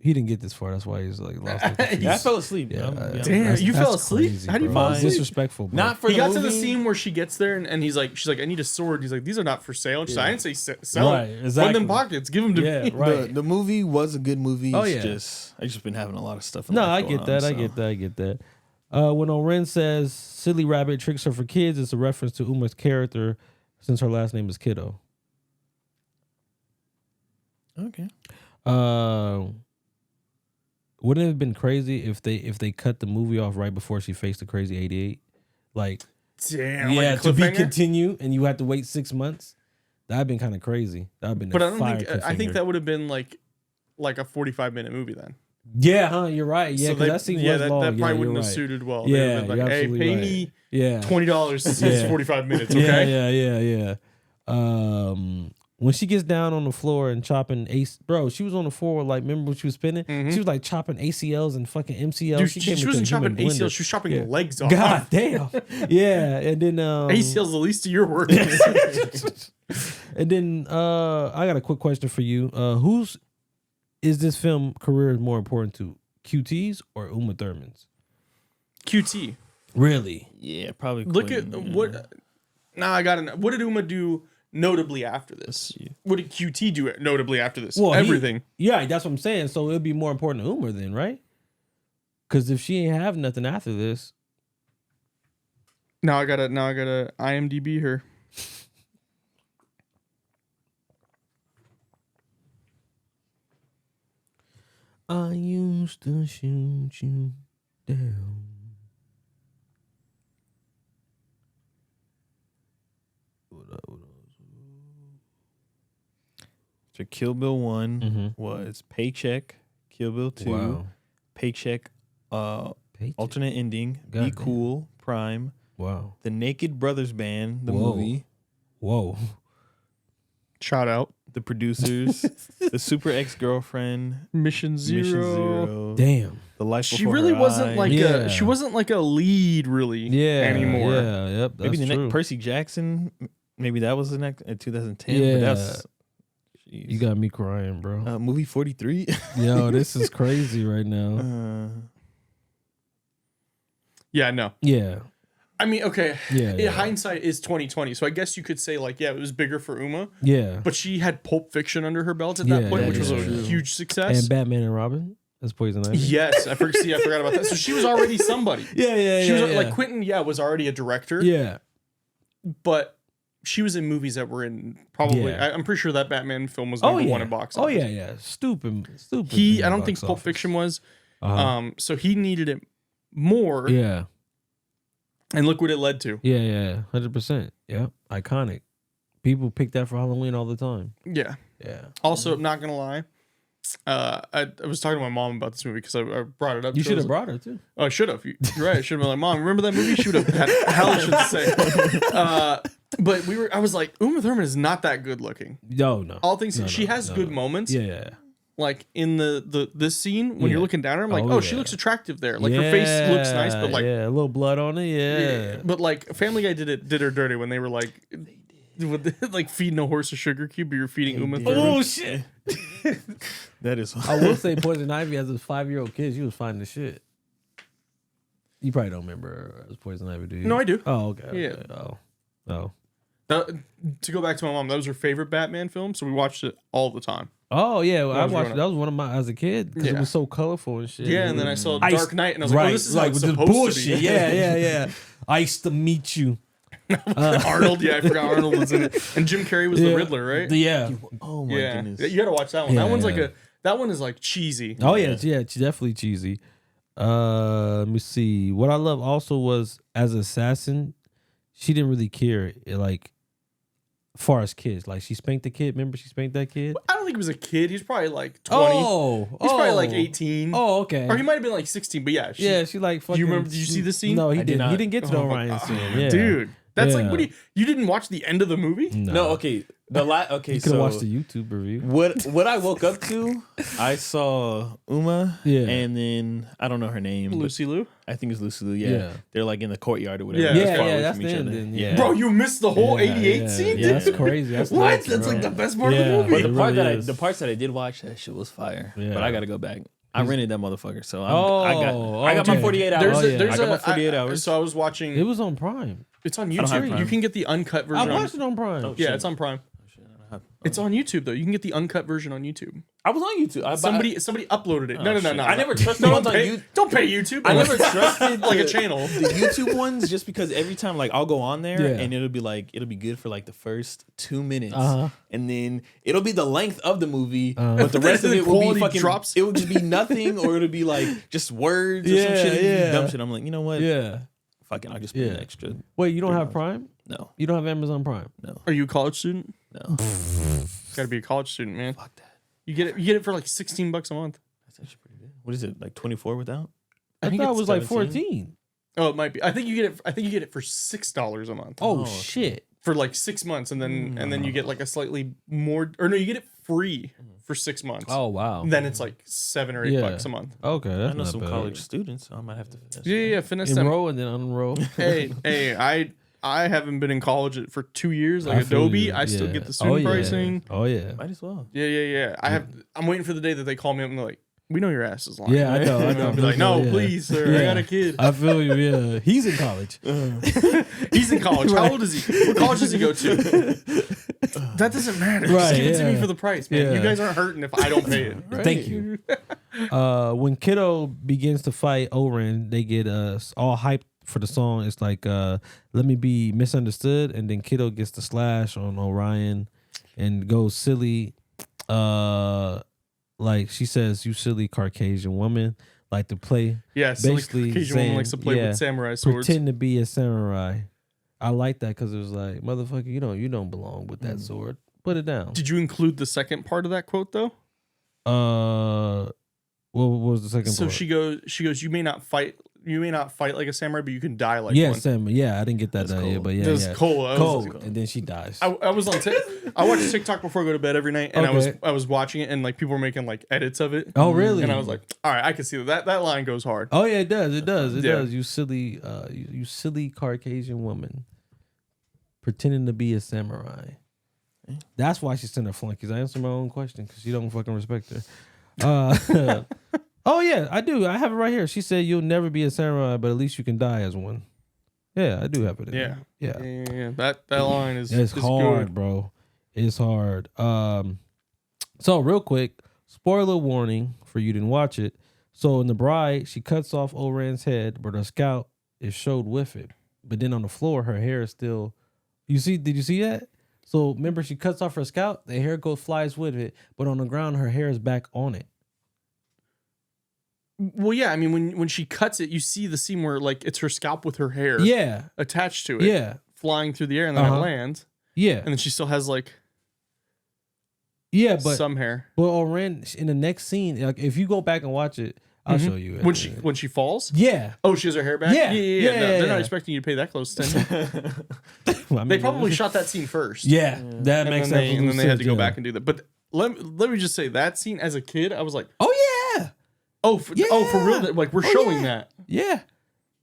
He didn't get this far. That's why he's like lost. I fell asleep. Yeah, damn, you fell asleep? Crazy, How do you bro. fall asleep? Disrespectful, bro. Not for He the got movie. to the scene where she gets there and she's like, I need a sword. He's like, these are not for sale. And she's like, I didn't say sell. Right, Put exactly. them in pockets. Give them to me. Right. The movie was a good movie. Oh, It's I just been having a lot of stuff. In No, life I going get that. on, I get that. When Oren says "silly rabbit tricks are for kids," it's a reference to Uma's character, since her last name is Kiddo. Okay. Wouldn't it have been crazy if they cut the movie off right before she faced the crazy 88? Like, Damn. yeah, like to be cliffhanger? continue, and you had to wait 6 months. That'd been kind of crazy. That'd been. But a I don't fire think. I think cliffhanger. that would have been like a 45-minute movie then. Yeah, huh? You're right. Yeah, So because that scene was long. that probably yeah, wouldn't you're have right. suited well. Yeah, They would've been you're like, hey, absolutely pay right. me Yeah. $20 since it's 45 minutes. Okay. Yeah. When she gets down on the floor and chopping bro, she was on the floor like, remember when she was spinning? Mhm. She was like chopping ACLs and fucking MCLs. Dude, came she into wasn't a human chopping ACLs. blender. She was chopping Yeah. legs off. God damn. Yeah, and then ACL's the least of your work. and then I got a quick question for you. Whose is this film career more important to? QT's or Uma Thurman's? QT. Really? Yeah, probably. Look at Quentin, what. Now I gotta know. What did Uma do notably after this? What did QT do notably after this? Well, everything. Yeah, that's what I'm saying. So it'd be more important to Uma then, right? Because if she ain't have nothing after this, Now I gotta IMDb her. I used to shoot you down. So Kill Bill 1 Mm-hmm. was Paycheck. Kill Bill 2. Wow. Paycheck. Paycheck. Alternate ending. God Be damn. Cool. Prime. Wow. The Naked Brothers Band. The Whoa. movie. Whoa. Shout out. The Producers. The Super Ex-Girlfriend. Mission Zero. Mission Zero. Damn. The Life She Before really Her wasn't Eyes. like Yeah. she wasn't like a lead really anymore. Yeah. Yep. That's Maybe the true. next Percy Jackson. Maybe that was the next in 2010. Yeah. But that's You got me crying, bro. movie 43. Yo, this is crazy right now. Yeah, no. Yeah. I mean, okay. Yeah. Yeah. Hindsight is 2020, so I guess you could say like, yeah, it was bigger for Uma, Yeah. but she had Pulp Fiction under her belt at that Yeah, point, that which was a is true. huge success. And Batman and Robin as Poison Ivy. Yes, I forgot about that. So she was already somebody. Yeah. She was like Quentin. Yeah, was already a director. Yeah. But she was in movies that were in probably. Yeah. I'm pretty sure that Batman film was number one in box Oh office. yeah. Stupid. I don't think Pulp Fiction was. Uh-huh. So he needed it more. Yeah. And look what it led to. Yeah. 100%. Yeah. Iconic. People pick that for Halloween all the time. Yeah. Yeah. Also, not gonna lie, I was talking to my mom about this movie because I brought it up. You to should her. have brought her too. Oh, I should have. You're right. I should have been like, Mom, remember that movie? She would have had hellish to say. But I was like, Uma Thurman is not that good looking. No. All things, she has good moments. Yeah. Like in this scene when you're looking down at her, I'm like, Oh, she yeah. looks attractive there. Like her face looks nice, but like, a little blood on it. Yeah. but like Family Guy did her dirty when they were like, like feeding a horse a sugar cube, but you're feeding Uma Thurman. Oh shit. That is. I will say Poison Ivy as a 5-year-old kid, she was fine as shit. You probably don't remember her as Poison Ivy, do you? No, I do. Oh, okay. Yeah. Okay. Oh. To go back to my mom, that was her favorite Batman film, so we watched it all the time. Oh yeah, I I was watched. growing That was one of my as a kid because it was so colorful and shit. Yeah, and then I saw Ice- Dark Knight, and I was like, "Oh, this is like with supposed the bullshit. to be." Yeah. Ice to meet you. Arnold, I forgot Arnold was in it, and Jim Carrey was the Riddler, right? Yeah. Oh my yeah, goodness. you gotta watch that one. Yeah, That one's yeah. that one is like cheesy. Oh yeah, it's definitely cheesy. Let me see. What I love also was as an assassin, she didn't really care. Like, far as kids, like she spanked the kid. Remember she spanked that kid? I don't think he was a kid. He's probably like 20. He's probably like 18. Oh, okay. Or he might have been like 16. But yeah, she like fucking. Do you remember? Did you see the scene? No, he I did didn't. not. He didn't get to the Oh, Orion scene. Yeah. Dude, That's like, what you didn't watch the end of the movie? No, okay. Okay, you could have watched the YouTube review. What I woke up to, I saw Uma, and then I don't know her name, Lucy Liu. I think it's Lucy Liu. Yeah, they're like in the courtyard or whatever. That's the end. Yeah, bro, you missed the whole '88 scene. Yeah, that's crazy. That's what? nuts, That's bro. like the best part of the movie. But the parts that I did watch, that shit was fire. Yeah. But I gotta go back. I rented that motherfucker, so I got my 48 hours. I got my 48 hours. So I was watching. It was on Prime. It's on YouTube. You can get the uncut version. I watched it on Prime. Oh, yeah, it's on Prime. It's on YouTube though. You can get the uncut version on YouTube. I was on YouTube. Somebody uploaded it. No. I never trusted the ones on YouTube. Don't pay YouTube. I never trusted like a channel. The YouTube ones, just because every time like I'll go on there and it'll be good for like the first 2 minutes, and then it'll be the length of the movie, but the rest of it will be fucking drops. It will just be nothing, or it'll be like just words or some shit. Dumb shit. I'm like, you know what? Yeah. Fucking, I'll just pay an extra. Wait, you don't have Prime? No. You don't have Amazon Prime? No. Are you a college student? No. Got to be a college student, man. Fuck that. You get it for like $16 a month. That's actually pretty good. What is it, like 24 without? I thought it was 17? Like 14. Oh, it might be. I think you get it for $6 a month. Oh shit. For like 6 months, and then you get like a slightly more, or no, you get it free for 6 months. Oh wow. Then it's like $7 or $8 a month. Okay, that's I know not some bad. college students, so I might have to finesse. Yeah, finesse them. Enroll and then unenroll. hey, I haven't been in college for 2 years. Like Adobe, I still get the student pricing. Oh yeah. Might as well. Yeah. I'm waiting for the day that they call me up and they're like, "We know your ass is lying." Yeah, I know. I'll be like, "No, please, sir. I got a kid." I feel you. Yeah, he's in college. He's in college. How old is he? What college does he go to? That doesn't matter. Just give it to me for the price, man. You guys aren't hurting if I don't pay it. Right. Thank you. When Kiddo begins to fight Oren, they get all hyped for the song. It's like "Let Me Be Misunderstood," and then Kiddo gets the slash on Orion and goes silly. Like she says, "You silly Caucasian woman." Like to play. Yeah, basically Caucasian woman likes to play with samurai swords. Pretend to be a samurai. I like that because it was like, motherfucker, you don't belong with that sword. Put it down. Did you include the second part of that quote though? What was the second part? So she goes, you may not fight like a samurai, but you can die like one. Samurai. Yeah, I didn't get that down yet, but yeah. That's cool. And then she dies. I was on I watch TikTok before I go to bed every night, and I was watching it, and like people were making like edits of it. Oh really? And I was like, all right, I can see that line goes hard. Oh yeah, it does. It does. You silly, you silly Caucasian woman, pretending to be a samurai. That's why she sent her flunkies. I answered my own question because she don't fucking respect her. Oh yeah, I do. I have it right here. She said you'll never be a samurai, but at least you can die as one. Yeah, I do have it. Yeah. That line is hard, good. bro. It's hard. So real quick, spoiler warning for you didn't watch it. So in The Bride, she cuts off Oren's head, but her scalp is showed with it. But then on the floor, her hair is still. Did you see that? So remember, she cuts off her scalp, the hair flies with it, but on the ground, her hair is back on it. Well, yeah, I mean, when she cuts it, you see the scene where like it's her scalp with her hair, attached to it, flying through the air, and then it lands, and then she still has like, but some hair. Well, Oren in the next scene, like if you go back and watch it, I'll show you it. When she falls, oh, she has her hair back. Yeah. They're not expecting you to pay that close attention. They probably shot that scene first. That makes sense. And then they had to go back and do that. But let me just say that scene as a kid, I was like, for real? Like we're showing that. Yeah.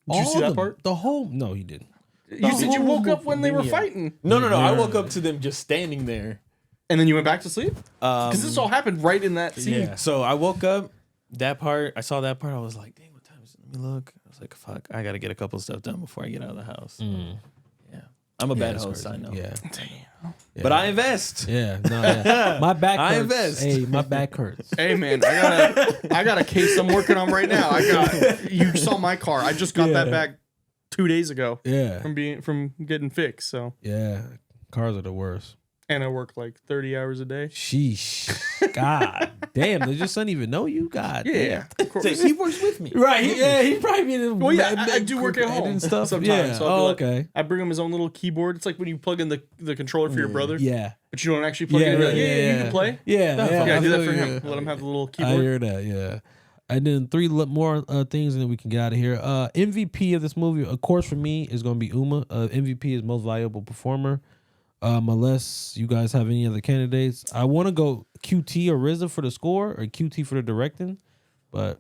Did you see that part? No, you didn't. You said you woke up when they were fighting. No. I woke up to them just standing there. And then you went back to sleep? Because this all happened right in that scene. Yeah. So I woke up, that part, I saw that part, I was like, dang, what time is it? Let me look. I was like, fuck, I got to get a couple stuff done before I get out of the house. Yeah. I'm a bad host, I know. Yeah. But I invest. Yeah. No, my back hurts. I invest. Hey, my back hurts. Hey, man, I got a case I'm working on right now. You saw my car. I just got that back 2 days ago. Yeah. From getting fixed, so. Yeah. Cars are the worst. And I work like 30 hours a day. Sheesh. God damn. Does your son even know you? God yeah. damn. Of course. He works with me. Right. He probably be in Well, yeah, I do work at home and stuff. sometimes. Yeah. So okay. I bring him his own little keyboard. It's like when you plug in the controller for your brother. Yeah. But you don't actually plug it in. You can play. Yeah. I do that for him. Let him have the little keyboard. I hear that, yeah. And then 3 more things, and then we can get out of here. MVP of this movie, of course, for me, is going to be Uma. MVP is most valuable performer. Unless you guys have any other candidates, I want to go QT or RZA for the score, or QT for the directing. But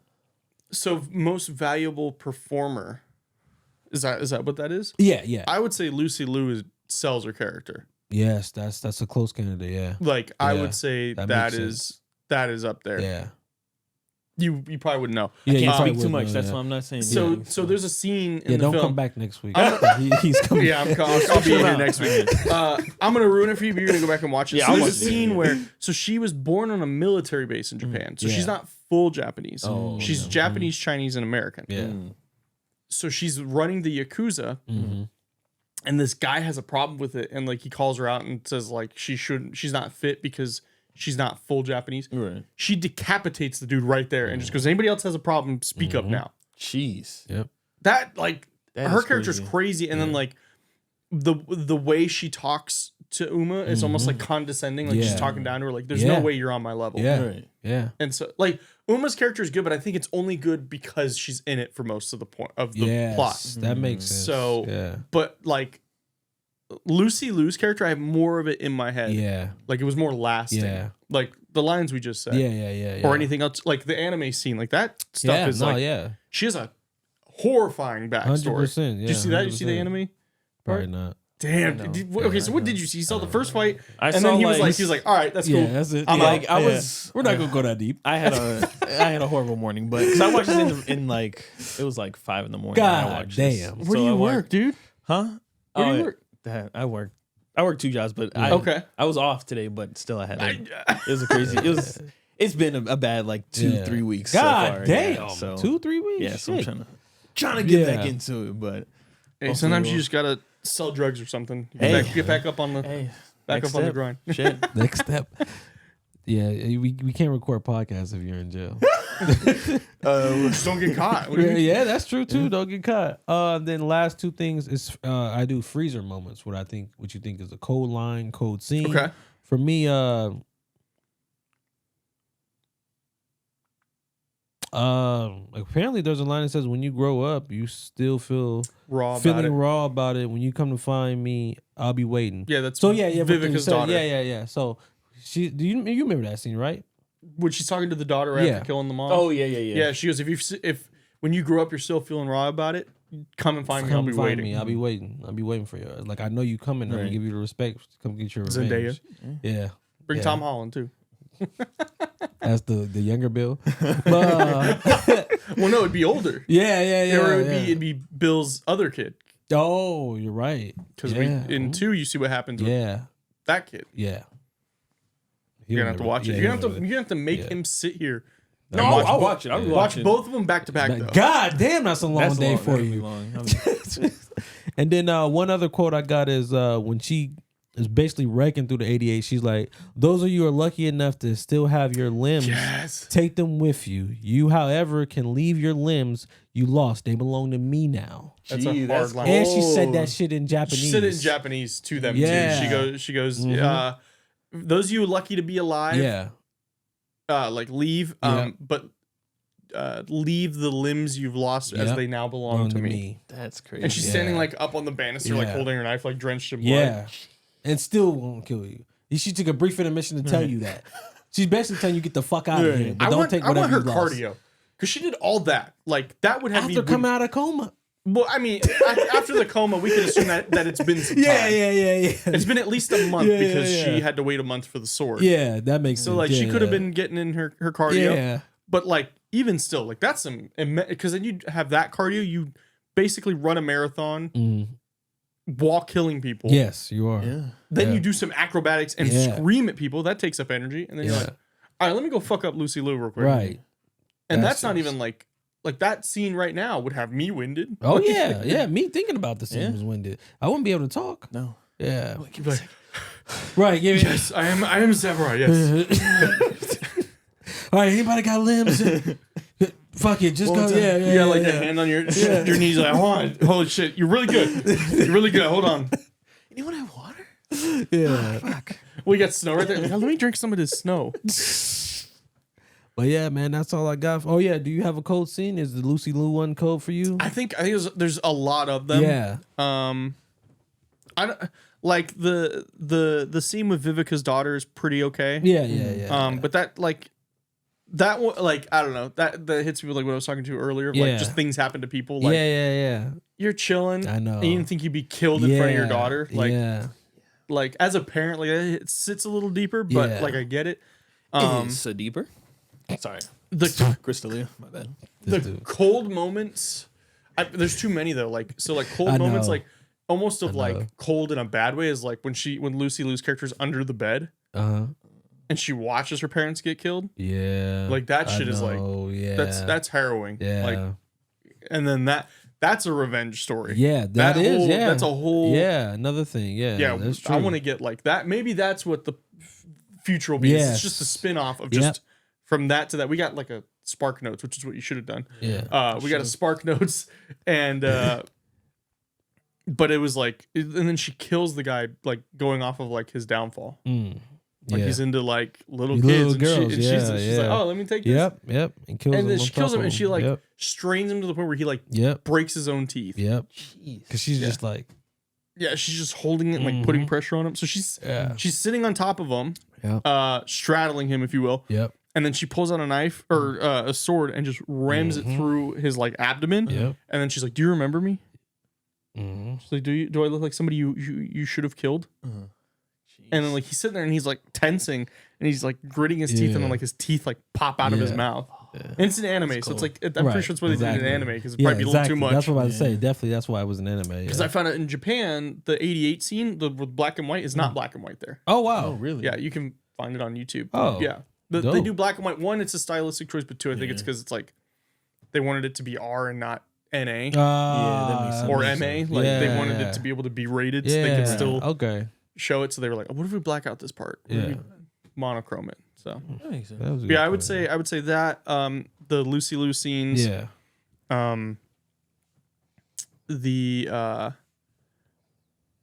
so most valuable performer, is that what that is? Yeah. I would say Lucy Liu sells her character. Yes, that's a close candidate. Yeah, like I would say that is up there. Yeah. You probably wouldn't know. I can't speak too much. That's why I'm not saying. So there's a scene in the don't film. Come back next week. He's coming. Yeah, I'll be here next week. I'm gonna ruin it for you, but you're gonna go back and watch it. Yeah, so there's a scene where she was born on a military base in Japan, so she's not full Japanese. She's Japanese, Chinese, and American. Yeah. So she's running the Yakuza, and this guy has a problem with it, and like he calls her out and says like she's not fit because she's not full Japanese. Right. She decapitates the dude right there and just goes, anybody else has a problem, speak up now. Jeez. Yep. That like her character's crazy. And then like the way she talks to Uma is almost like condescending, like she's talking down to her, like there's no way you're on my level. Yeah. Right. Yeah. And so like Uma's character is good, but I think it's only good because she's in it for most of the point of the plot. That makes sense. So but like Lucy Liu's character, I have more of it in my head. Yeah. Like it was more lasting. Yeah. Like the lines we just said. Yeah. Or anything else. Like the anime scene. Like that stuff is she has a horrifying backstory. 100%. Yeah, did you see that? 100%. You see the anime? Probably not. Damn. Okay, so what did you see? You saw the first fight, and saw then he was like, all right, that's cool. Yeah, that's it. I'm like, out. we're not gonna go that deep. I had a horrible morning, but because I watched it in like it was like 5 a.m. I God watched damn. Where do you work, dude? Huh? Where do you work? I work 2 jobs, but I was off today, but still I had it was a crazy. It's been a bad like 2-3 weeks. God so far, damn. yeah, so 2-3 weeks. yeah, so I'm trying to get back into it, but Hey, sometimes you just gotta sell drugs or something. Get back up on the on the grind. Shit. Next step. Yeah, we can't record podcasts if you're in jail. Just don't get caught. Yeah, that's true too. Don't get caught. Then last 2 things is I do freezer moments. What you think is a cold line, cold scene. Okay. For me, apparently there's a line that says when you grow up, you still feel feeling raw about it. When you come to find me, I'll be waiting. Yeah, that's Vivica's daughter. Yeah. So you remember that scene, right? When she's talking to the daughter after killing the mom. Oh yeah. Yeah, she goes, if when you grow up you're still feeling raw about it, come and find me. I'll be waiting. I'll be waiting for you. Like I know you coming. I'm gonna give you the respect. Come get your revenge. Zendaya. Yeah. Bring Tom Holland too. That's the younger Bill. But, well, no, it'd be older. Yeah. Or it'd be Bill's other kid. Oh, you're right. Because in 2 you see what happens with that kid. Yeah. You're gonna have to watch it. You're gonna have to make him sit here. No, I'll watch it. I'll watch both of them back to back. Though. God damn, that's a long day for you. And then one other quote I got is when she is basically wrecking through the 88. She's like, "Those of you who are lucky enough to still have your limbs, take them with you. You, however, can leave your limbs. You lost. They belong to me now." That's a hard line. And she said that shit in Japanese. She said it in Japanese to them too. She goes. Those of you lucky to be alive, like leave, but leave the limbs you've lost as they now belong to me. That's crazy. And she's standing like up on the banister, like holding her knife, like drenched in blood. Yeah, and still won't kill you. She took a brief intermission to tell you that. She's basically telling you get the fuck out of here, but don't take whatever you lost. I want her cardio because she did all that. Like that would have after coming out of coma. Well, I mean, after the coma, we can assume that it's been some time. Yeah. It's been at least a month because she had to wait a month for the sword. Yeah, that makes sense. So, like, she could have been getting in her cardio. Yeah. But, like, even still, like, that's some... Because then you have that cardio, you basically run a marathon while killing people. Yes, you are. Yeah. Then you do some acrobatics and scream at people. That takes up energy. And then you're like, all right, let me go fuck up Lucy Liu real quick. Right. And that's not even, like that scene right now would have me winded. Oh yeah. Me thinking about the scene was winded. I wouldn't be able to talk. No. Yeah. Like, right. Yes, I am samurai. Yes. All right. Anybody got limbs? Fuck it. Just go. Yeah. You got like a hand on your knees. Like, hold on. Holy shit. You're really good. You're really good. Hold on. Anyone have water? Yeah. Fuck. We got snow right there. Let me drink some of this snow. But yeah, man, that's all I got. Oh yeah, do you have a code scene? Is the Lucy Liu one code for you? I think there's a lot of them. Yeah. I don't like the scene with Vivica's daughter is pretty okay. Yeah. But that that one, like, I don't know, that hits me with like what I was talking to earlier. Like just things happen to people. Like, yeah. You're chilling. I know. And you didn't think you'd be killed in front of your daughter. Like, like as a parent, like it sits a little deeper, but like I get it. It's so deeper. Sorry, the Crystalia, my bad. The cold moments. There's too many though. Like so, like cold moments, like almost of like cold in a bad way is like when Lucy Liu's character's under the bed, and she watches her parents get killed. Yeah, like that shit is like that's harrowing. Yeah, like, and then that's a revenge story. Yeah, that's a whole another thing. Yeah, that's true. I want to get like that. Maybe that's what the future will be. Yes. It's just a spin-off of just from that to that. We got like a Spark Notes, which is what you should have done. Yeah. We got a Spark Notes and but it was like, and then she kills the guy like going off of like his downfall. Like he's into like little kids and girls. She's like, oh, let me take this. Yep. And kills him. And then she kills him and she like strains him to the point where he like breaks his own teeth. Yep. Because she's just like, she's just holding it and like putting pressure on him. So she's sitting on top of him, straddling him, if you will. Yep. And then she pulls out a knife or a sword and just rams it through his like abdomen. Yep. And then she's like, "Do you remember me?" She's like, "Do I look like somebody you should have killed?" And then like he's sitting there and he's like tensing and he's like gritting his teeth and then like his teeth like pop out of his mouth. And it's an anime, so it's like I'm pretty sure it's why they did it in anime because it probably be a little too much. That's what I was say. Definitely, that's why it was an anime. Because I found out in Japan, the 88 scene, with black and white, is not black and white there. Oh wow, oh really? Yeah, you can find it on YouTube. Oh yeah, they do black and white. One, it's a stylistic choice, but two, I think it's because it's like they wanted it to be R and not NA. That makes sense. Or MA. Like they wanted it to be able to be rated, so they could still show it. So they were like, oh, what if we black out this part? What if we monochrome it? So that makes sense. Yeah, I would say that the Lucy Liu scenes. Yeah. I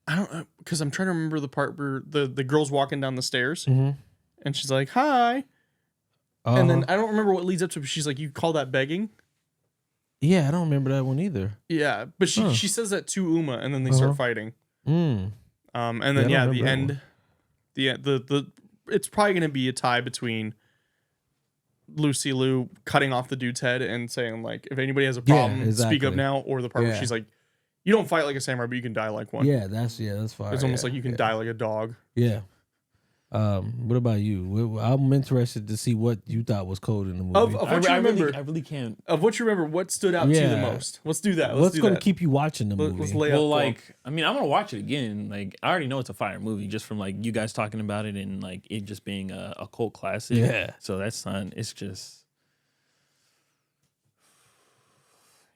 don't, because I'm trying to remember the part where the girl's walking down the stairs and she's like, "Hi," and then I don't remember what leads up to it, but she's like, "You call that begging?" Yeah, I don't remember that one either. Yeah, but she says that to Uma, and then they start fighting. And then the end, the it's probably gonna be a tie between Lucy Liu cutting off the dude's head and saying like, if anybody has a problem, speak up now, or the part where she's like, you don't fight like a samurai, but you can die like one. Yeah, that's fine. It's almost like you can die like a dog. Yeah. What about you? I'm interested to see what you thought was cold in the movie. Of what you remember, I really can't. Of what you remember, what stood out to you the most? Let's do that. What's going to keep you watching the movie? Let's lay out. Well, like, I mean, I'm gonna watch it again. Like, I already know it's a fire movie just from like you guys talking about it and like it just being a cult classic. Yeah. So that's not. It's just,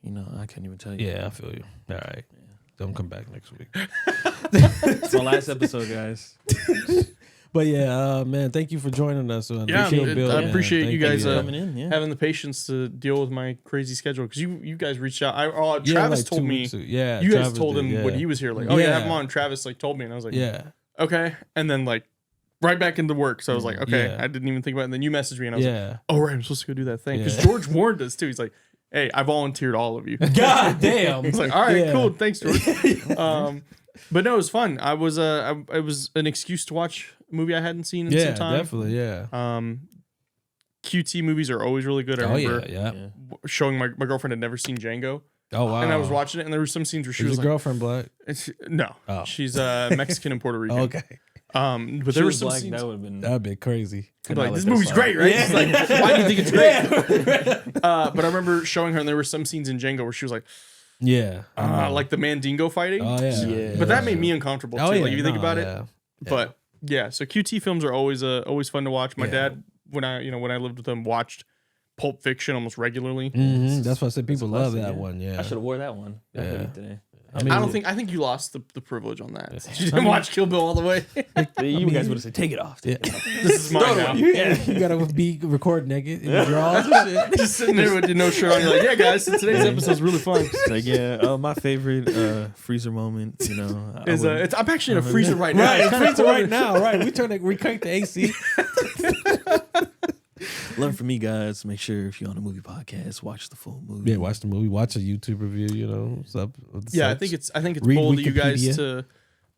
I can't even tell you. Yeah, I feel you. All right. Yeah. Don't come back next week. It's my last episode, guys. But yeah, man, thank you for joining us. I appreciate you guys coming in, having the patience to deal with my crazy schedule. Because you guys reached out. Travis told me. You guys told him when he was here, like, have him on. Travis like told me, and I was like, okay. And then like right back into work. So I was like, okay, I didn't even think about it. And then you messaged me, and I was like, oh right, I'm supposed to go do that thing. Because George warned us too. He's like, hey, I volunteered all of you. God damn. He's like, all right, cool, thanks, George. But no, it was fun. It was an excuse to watch a movie I hadn't seen in some time. Definitely, QT movies are always really good. I remember showing my girlfriend had never seen Django. Oh wow! And I was watching it, and there were some scenes where she was your like, girlfriend black? No, she's Mexican and Puerto Rican. Okay. But there were some black, scenes that'd be crazy. Like, this movie's great, right? Yeah. Like, why do you think it's great? But I remember showing her, and there were some scenes in Django where she was like, like the Mandingo fighting. Oh yeah. But that made me uncomfortable too. Like if you think about it. But yeah, so QT films are always fun to watch. My dad, when I lived with him, watched Pulp Fiction almost regularly. That's why I said people love that one. Yeah, I should have wore that one today. I think you lost the privilege on that. You didn't watch Kill Bill all the way. You guys would have said, take it off. This is mine now. You gotta be recording naked in your drawers and shit. Just sitting there with no shirt on. You're like, yeah, guys, today's episode's really fun. Like, my favorite freezer moment, is I'm actually in a freezer right now. Right, freezer right now. Right, we cranked the AC. Learn from me, guys. Make sure if you're on a movie podcast, watch the full movie. Yeah, watch the movie. Watch a YouTube review. You know, I think it's Read bold of you Wikipedia.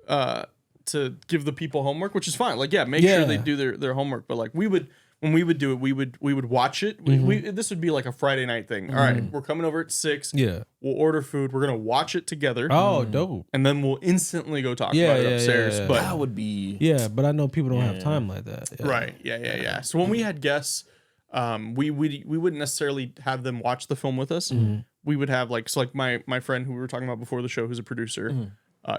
guys to give the people homework, which is fine. Like, make sure they do their homework. But like when we would do it, we would watch it. This would be like a Friday night thing. All right, we're coming over at 6. Yeah. We'll order food. We're gonna watch it together. Oh, dope. And then we'll instantly go talk about it upstairs. Yeah. But that would be. Yeah, but I know people don't have time like that. Yeah. right. Yeah. So when we had guests, we wouldn't necessarily have them watch the film with us. We would have like my friend who we were talking about before the show, who's a producer.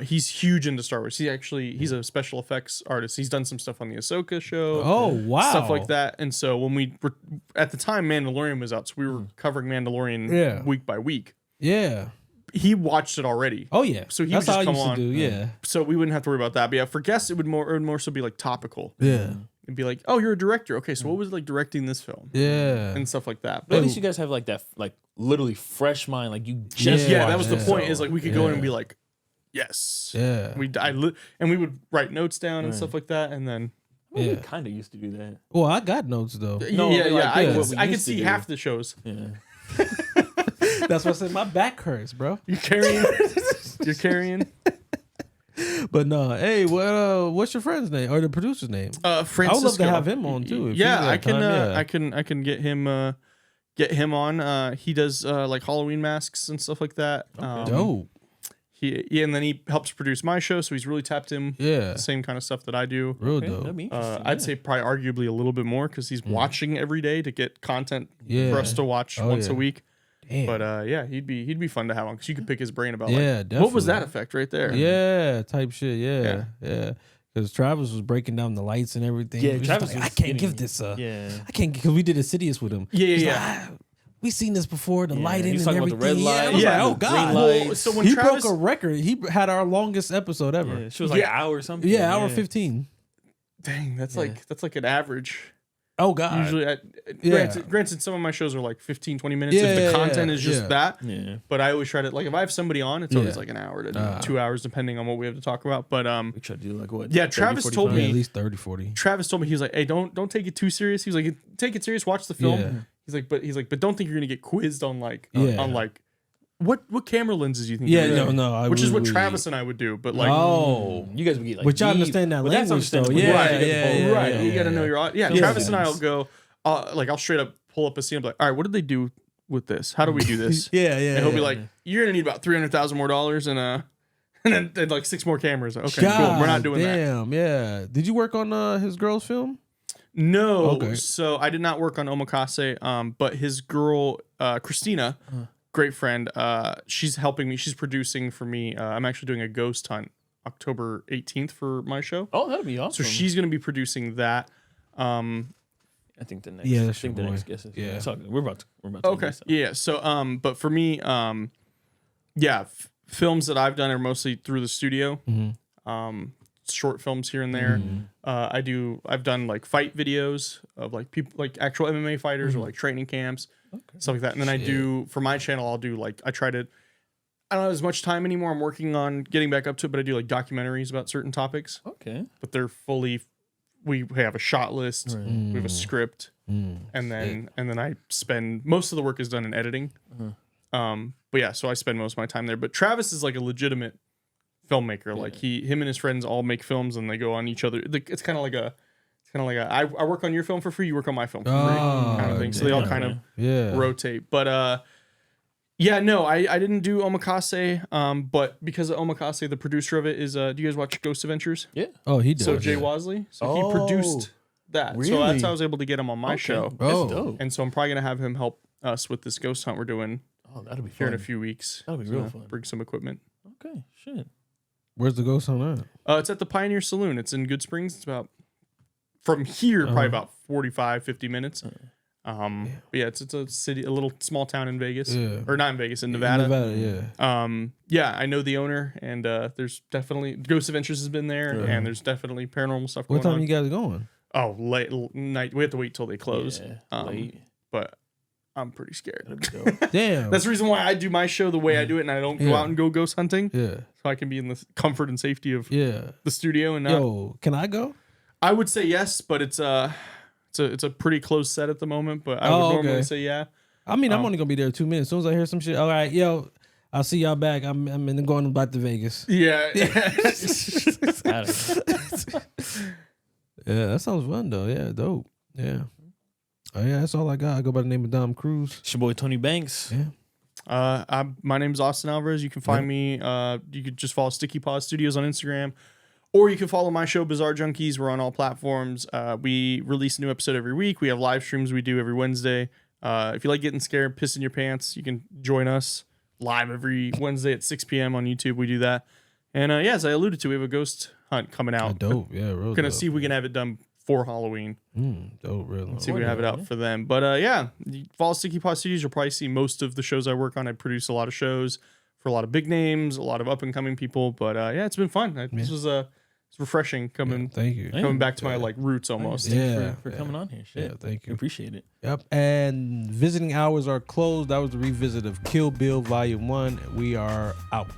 He's huge into Star Wars. He's a special effects artist. He's done some stuff on the Ahsoka show. Oh, wow. Stuff like that. And so when we were at the time, Mandalorian was out, so we were covering Mandalorian week by week. Yeah. He watched it already. Oh yeah. So he That's would just how I come used on. to do. Yeah. So we wouldn't have to worry about that. But yeah, for guests, it would more so be like topical. Yeah. It'd be like, oh, you're a director. Okay, so what was it like directing this film? Yeah. And stuff like that. But at least you guys have like that, like literally fresh mind. Like you just Yeah, that watched was the it, point. so- Is like we could go in and be like, yes. Yeah. And we would write notes down and stuff like that, and then Well, we Yeah. kind of used to do that. Well, I got notes though. No, yeah, but, like, I what we could used to see do. half the shows. Yeah. That's what I said. My back hurts, bro. You're carrying. You're carrying. But no, hey, what's your friend's name or the producer's name? Francisco. I would love to have him on too. if Yeah, he's I got can. time, I can get him on. He does like Halloween masks and stuff like that. Dope. And then he helps produce my show, so he's really tapped in. Yeah. The same kind of stuff that I do. Real Okay, dope. that'd be interesting. I'd say probably arguably a little bit more because he's watching every day to get content Yeah. for us to watch Oh, once a yeah. week. Damn. But yeah, he'd be fun to have on because you could pick his brain about Yeah, what was definitely. that effect right there? Yeah, type shit. Yeah. Because Travis was breaking down the lights and everything. Yeah, He was Travis like, was I can't getting- give this. Yeah. I can't because we did Insidious with him. Yeah. He's like, we seen this before. The lighting He was and talking about everything. the red Yeah, I light, was yeah, like, oh the green god. light. Well, so when He Travis, broke a record. He had our longest episode ever. Yeah, she was like Yeah. an hour or something. Yeah, hour 15. dang, that's like an average. Oh god. Usually, granted, some of my shows are like 15, 20 minutes if the content is just that. Yeah. But I always try to, like, if I have somebody on, it's always like an hour to 2 hours, depending on what we have to talk about. But We try to do like what? Yeah, 30, Travis told 45? me- Yeah, at least 30, 40. Travis told me, he was like, hey, don't take it too serious. He was like, take it serious, watch the film. Yeah. He's like, but don't think you're gonna get quizzed on like Yeah. on like what camera lenses you think Yeah, you're using? no. Which is what Travis and I would do. But like, Oh. You guys would get like. But y'all deep- understand that but that's language, though. understandable. Yeah, right, yeah, right. yeah, You got to yeah. know your audience. Yeah, Yeah. Travis and I'll go, like, I'll straight up pull up a scene. I'm like, all right, what did they do with this? How do we do this? Yeah. And he'll be like, you're gonna need about $300,000 more and then like 6 more cameras. Okay, cool. We're not doing that. Damn, yeah. Did you work on his girl's film? No. Okay. So I did not work on Omakase, but his girl, Christina, great friend, she's helping me. She's producing for me. I'm actually doing a ghost hunt October 18th for my show. Oh, that'd be awesome. So she's going to be producing that. I think the next. Yeah, I that's think your the boy. next guest is. Yeah. It's all good. We're about to. Okay. do this. Yeah. So, but for me, yeah, films that I've done are mostly through the studio. Short films here and there. I've done like fight videos of like people, like actual MMA fighters or like training camps, stuff like that. And then I do, for my channel, I'll do like, I don't have as much time anymore. I'm working on getting back up to it, but I do like documentaries about certain topics, Okay. but they're fully, we have a shot list, we have a script, and then I spend, most of the work is done in editing. But yeah, so I spend most of my time there. But Travis is like a legitimate filmmaker. Like him and his friends all make films and they go on each other. It's kind of like I work on your film for free, you work on my film for free kind of thing. So they all kind of rotate. But yeah, no, I didn't do Omakase. But because of Omakase, the producer of it is do you guys watch Ghost Adventures? Yeah. Oh, he does. So Jay yeah. Wasley. So he produced that. So really? that's how I was able to get him on my show. Oh. That's dope. And so I'm probably gonna have him help us with this ghost hunt we're doing Oh, that'll be here in fun. a few weeks. That'll be real fun. Bring some equipment. Okay. Shit. Where's the ghost on that? It's at the Pioneer Saloon. It's in Good Springs. It's about from here probably about 45, 50 minutes. But yeah, it's a city, a little small town in Vegas, or not in Vegas, in Nevada. Yeah, I know the owner, and there's definitely Ghost Adventures has been there, and there's definitely paranormal stuff What going time on. you guys going? Oh, late night. We have to wait till they close. Yeah, late. But I'm pretty scared. That'd be dope. Damn. That's the reason why I do my show the way I do it, and I don't go out and go ghost hunting, yeah. so I can be in the comfort and safety of Yeah. the studio. And not, Yo, can I go? I would say yes, but it's It's a pretty close set at the moment, but I would normally say yeah. I mean, I'm only gonna be there 2 minutes. As soon as I hear some shit, all right, yo, I'll see y'all back. I'm going back to Vegas. Yeah. Yeah, that sounds fun though. Yeah, dope. Yeah. Oh yeah, that's all I got. I go by the name of Dom Cruz. It's your boy Tony Banks. Yeah. My name is Austin Alvarez. You can find me. You could just follow Sticky Paws Studios on Instagram, or you can follow my show Bizarre Junkies. We're on all platforms. We release a new episode every week. We have live streams we do every Wednesday. If you like getting scared, pissing your pants, you can join us live every Wednesday at 6 p.m. on YouTube. We do that. And as I alluded to, we have a ghost hunt coming out. Dope. Yeah, real We're gonna dope. see if we can have it done for Halloween. Dope, really. See if we have it out for them. But you follow Sticky Paw Studios. You'll probably see most of the shows I work on. I produce a lot of shows for a lot of big names, a lot of up and coming people. But it's been fun. This was it's refreshing coming. Thank you. Coming back to my roots almost. Thanks for coming on here. Shit. Yeah, thank you. Appreciate it. Yep. And visiting hours are closed. That was the revisit of Kill Bill Volume 1. We are out.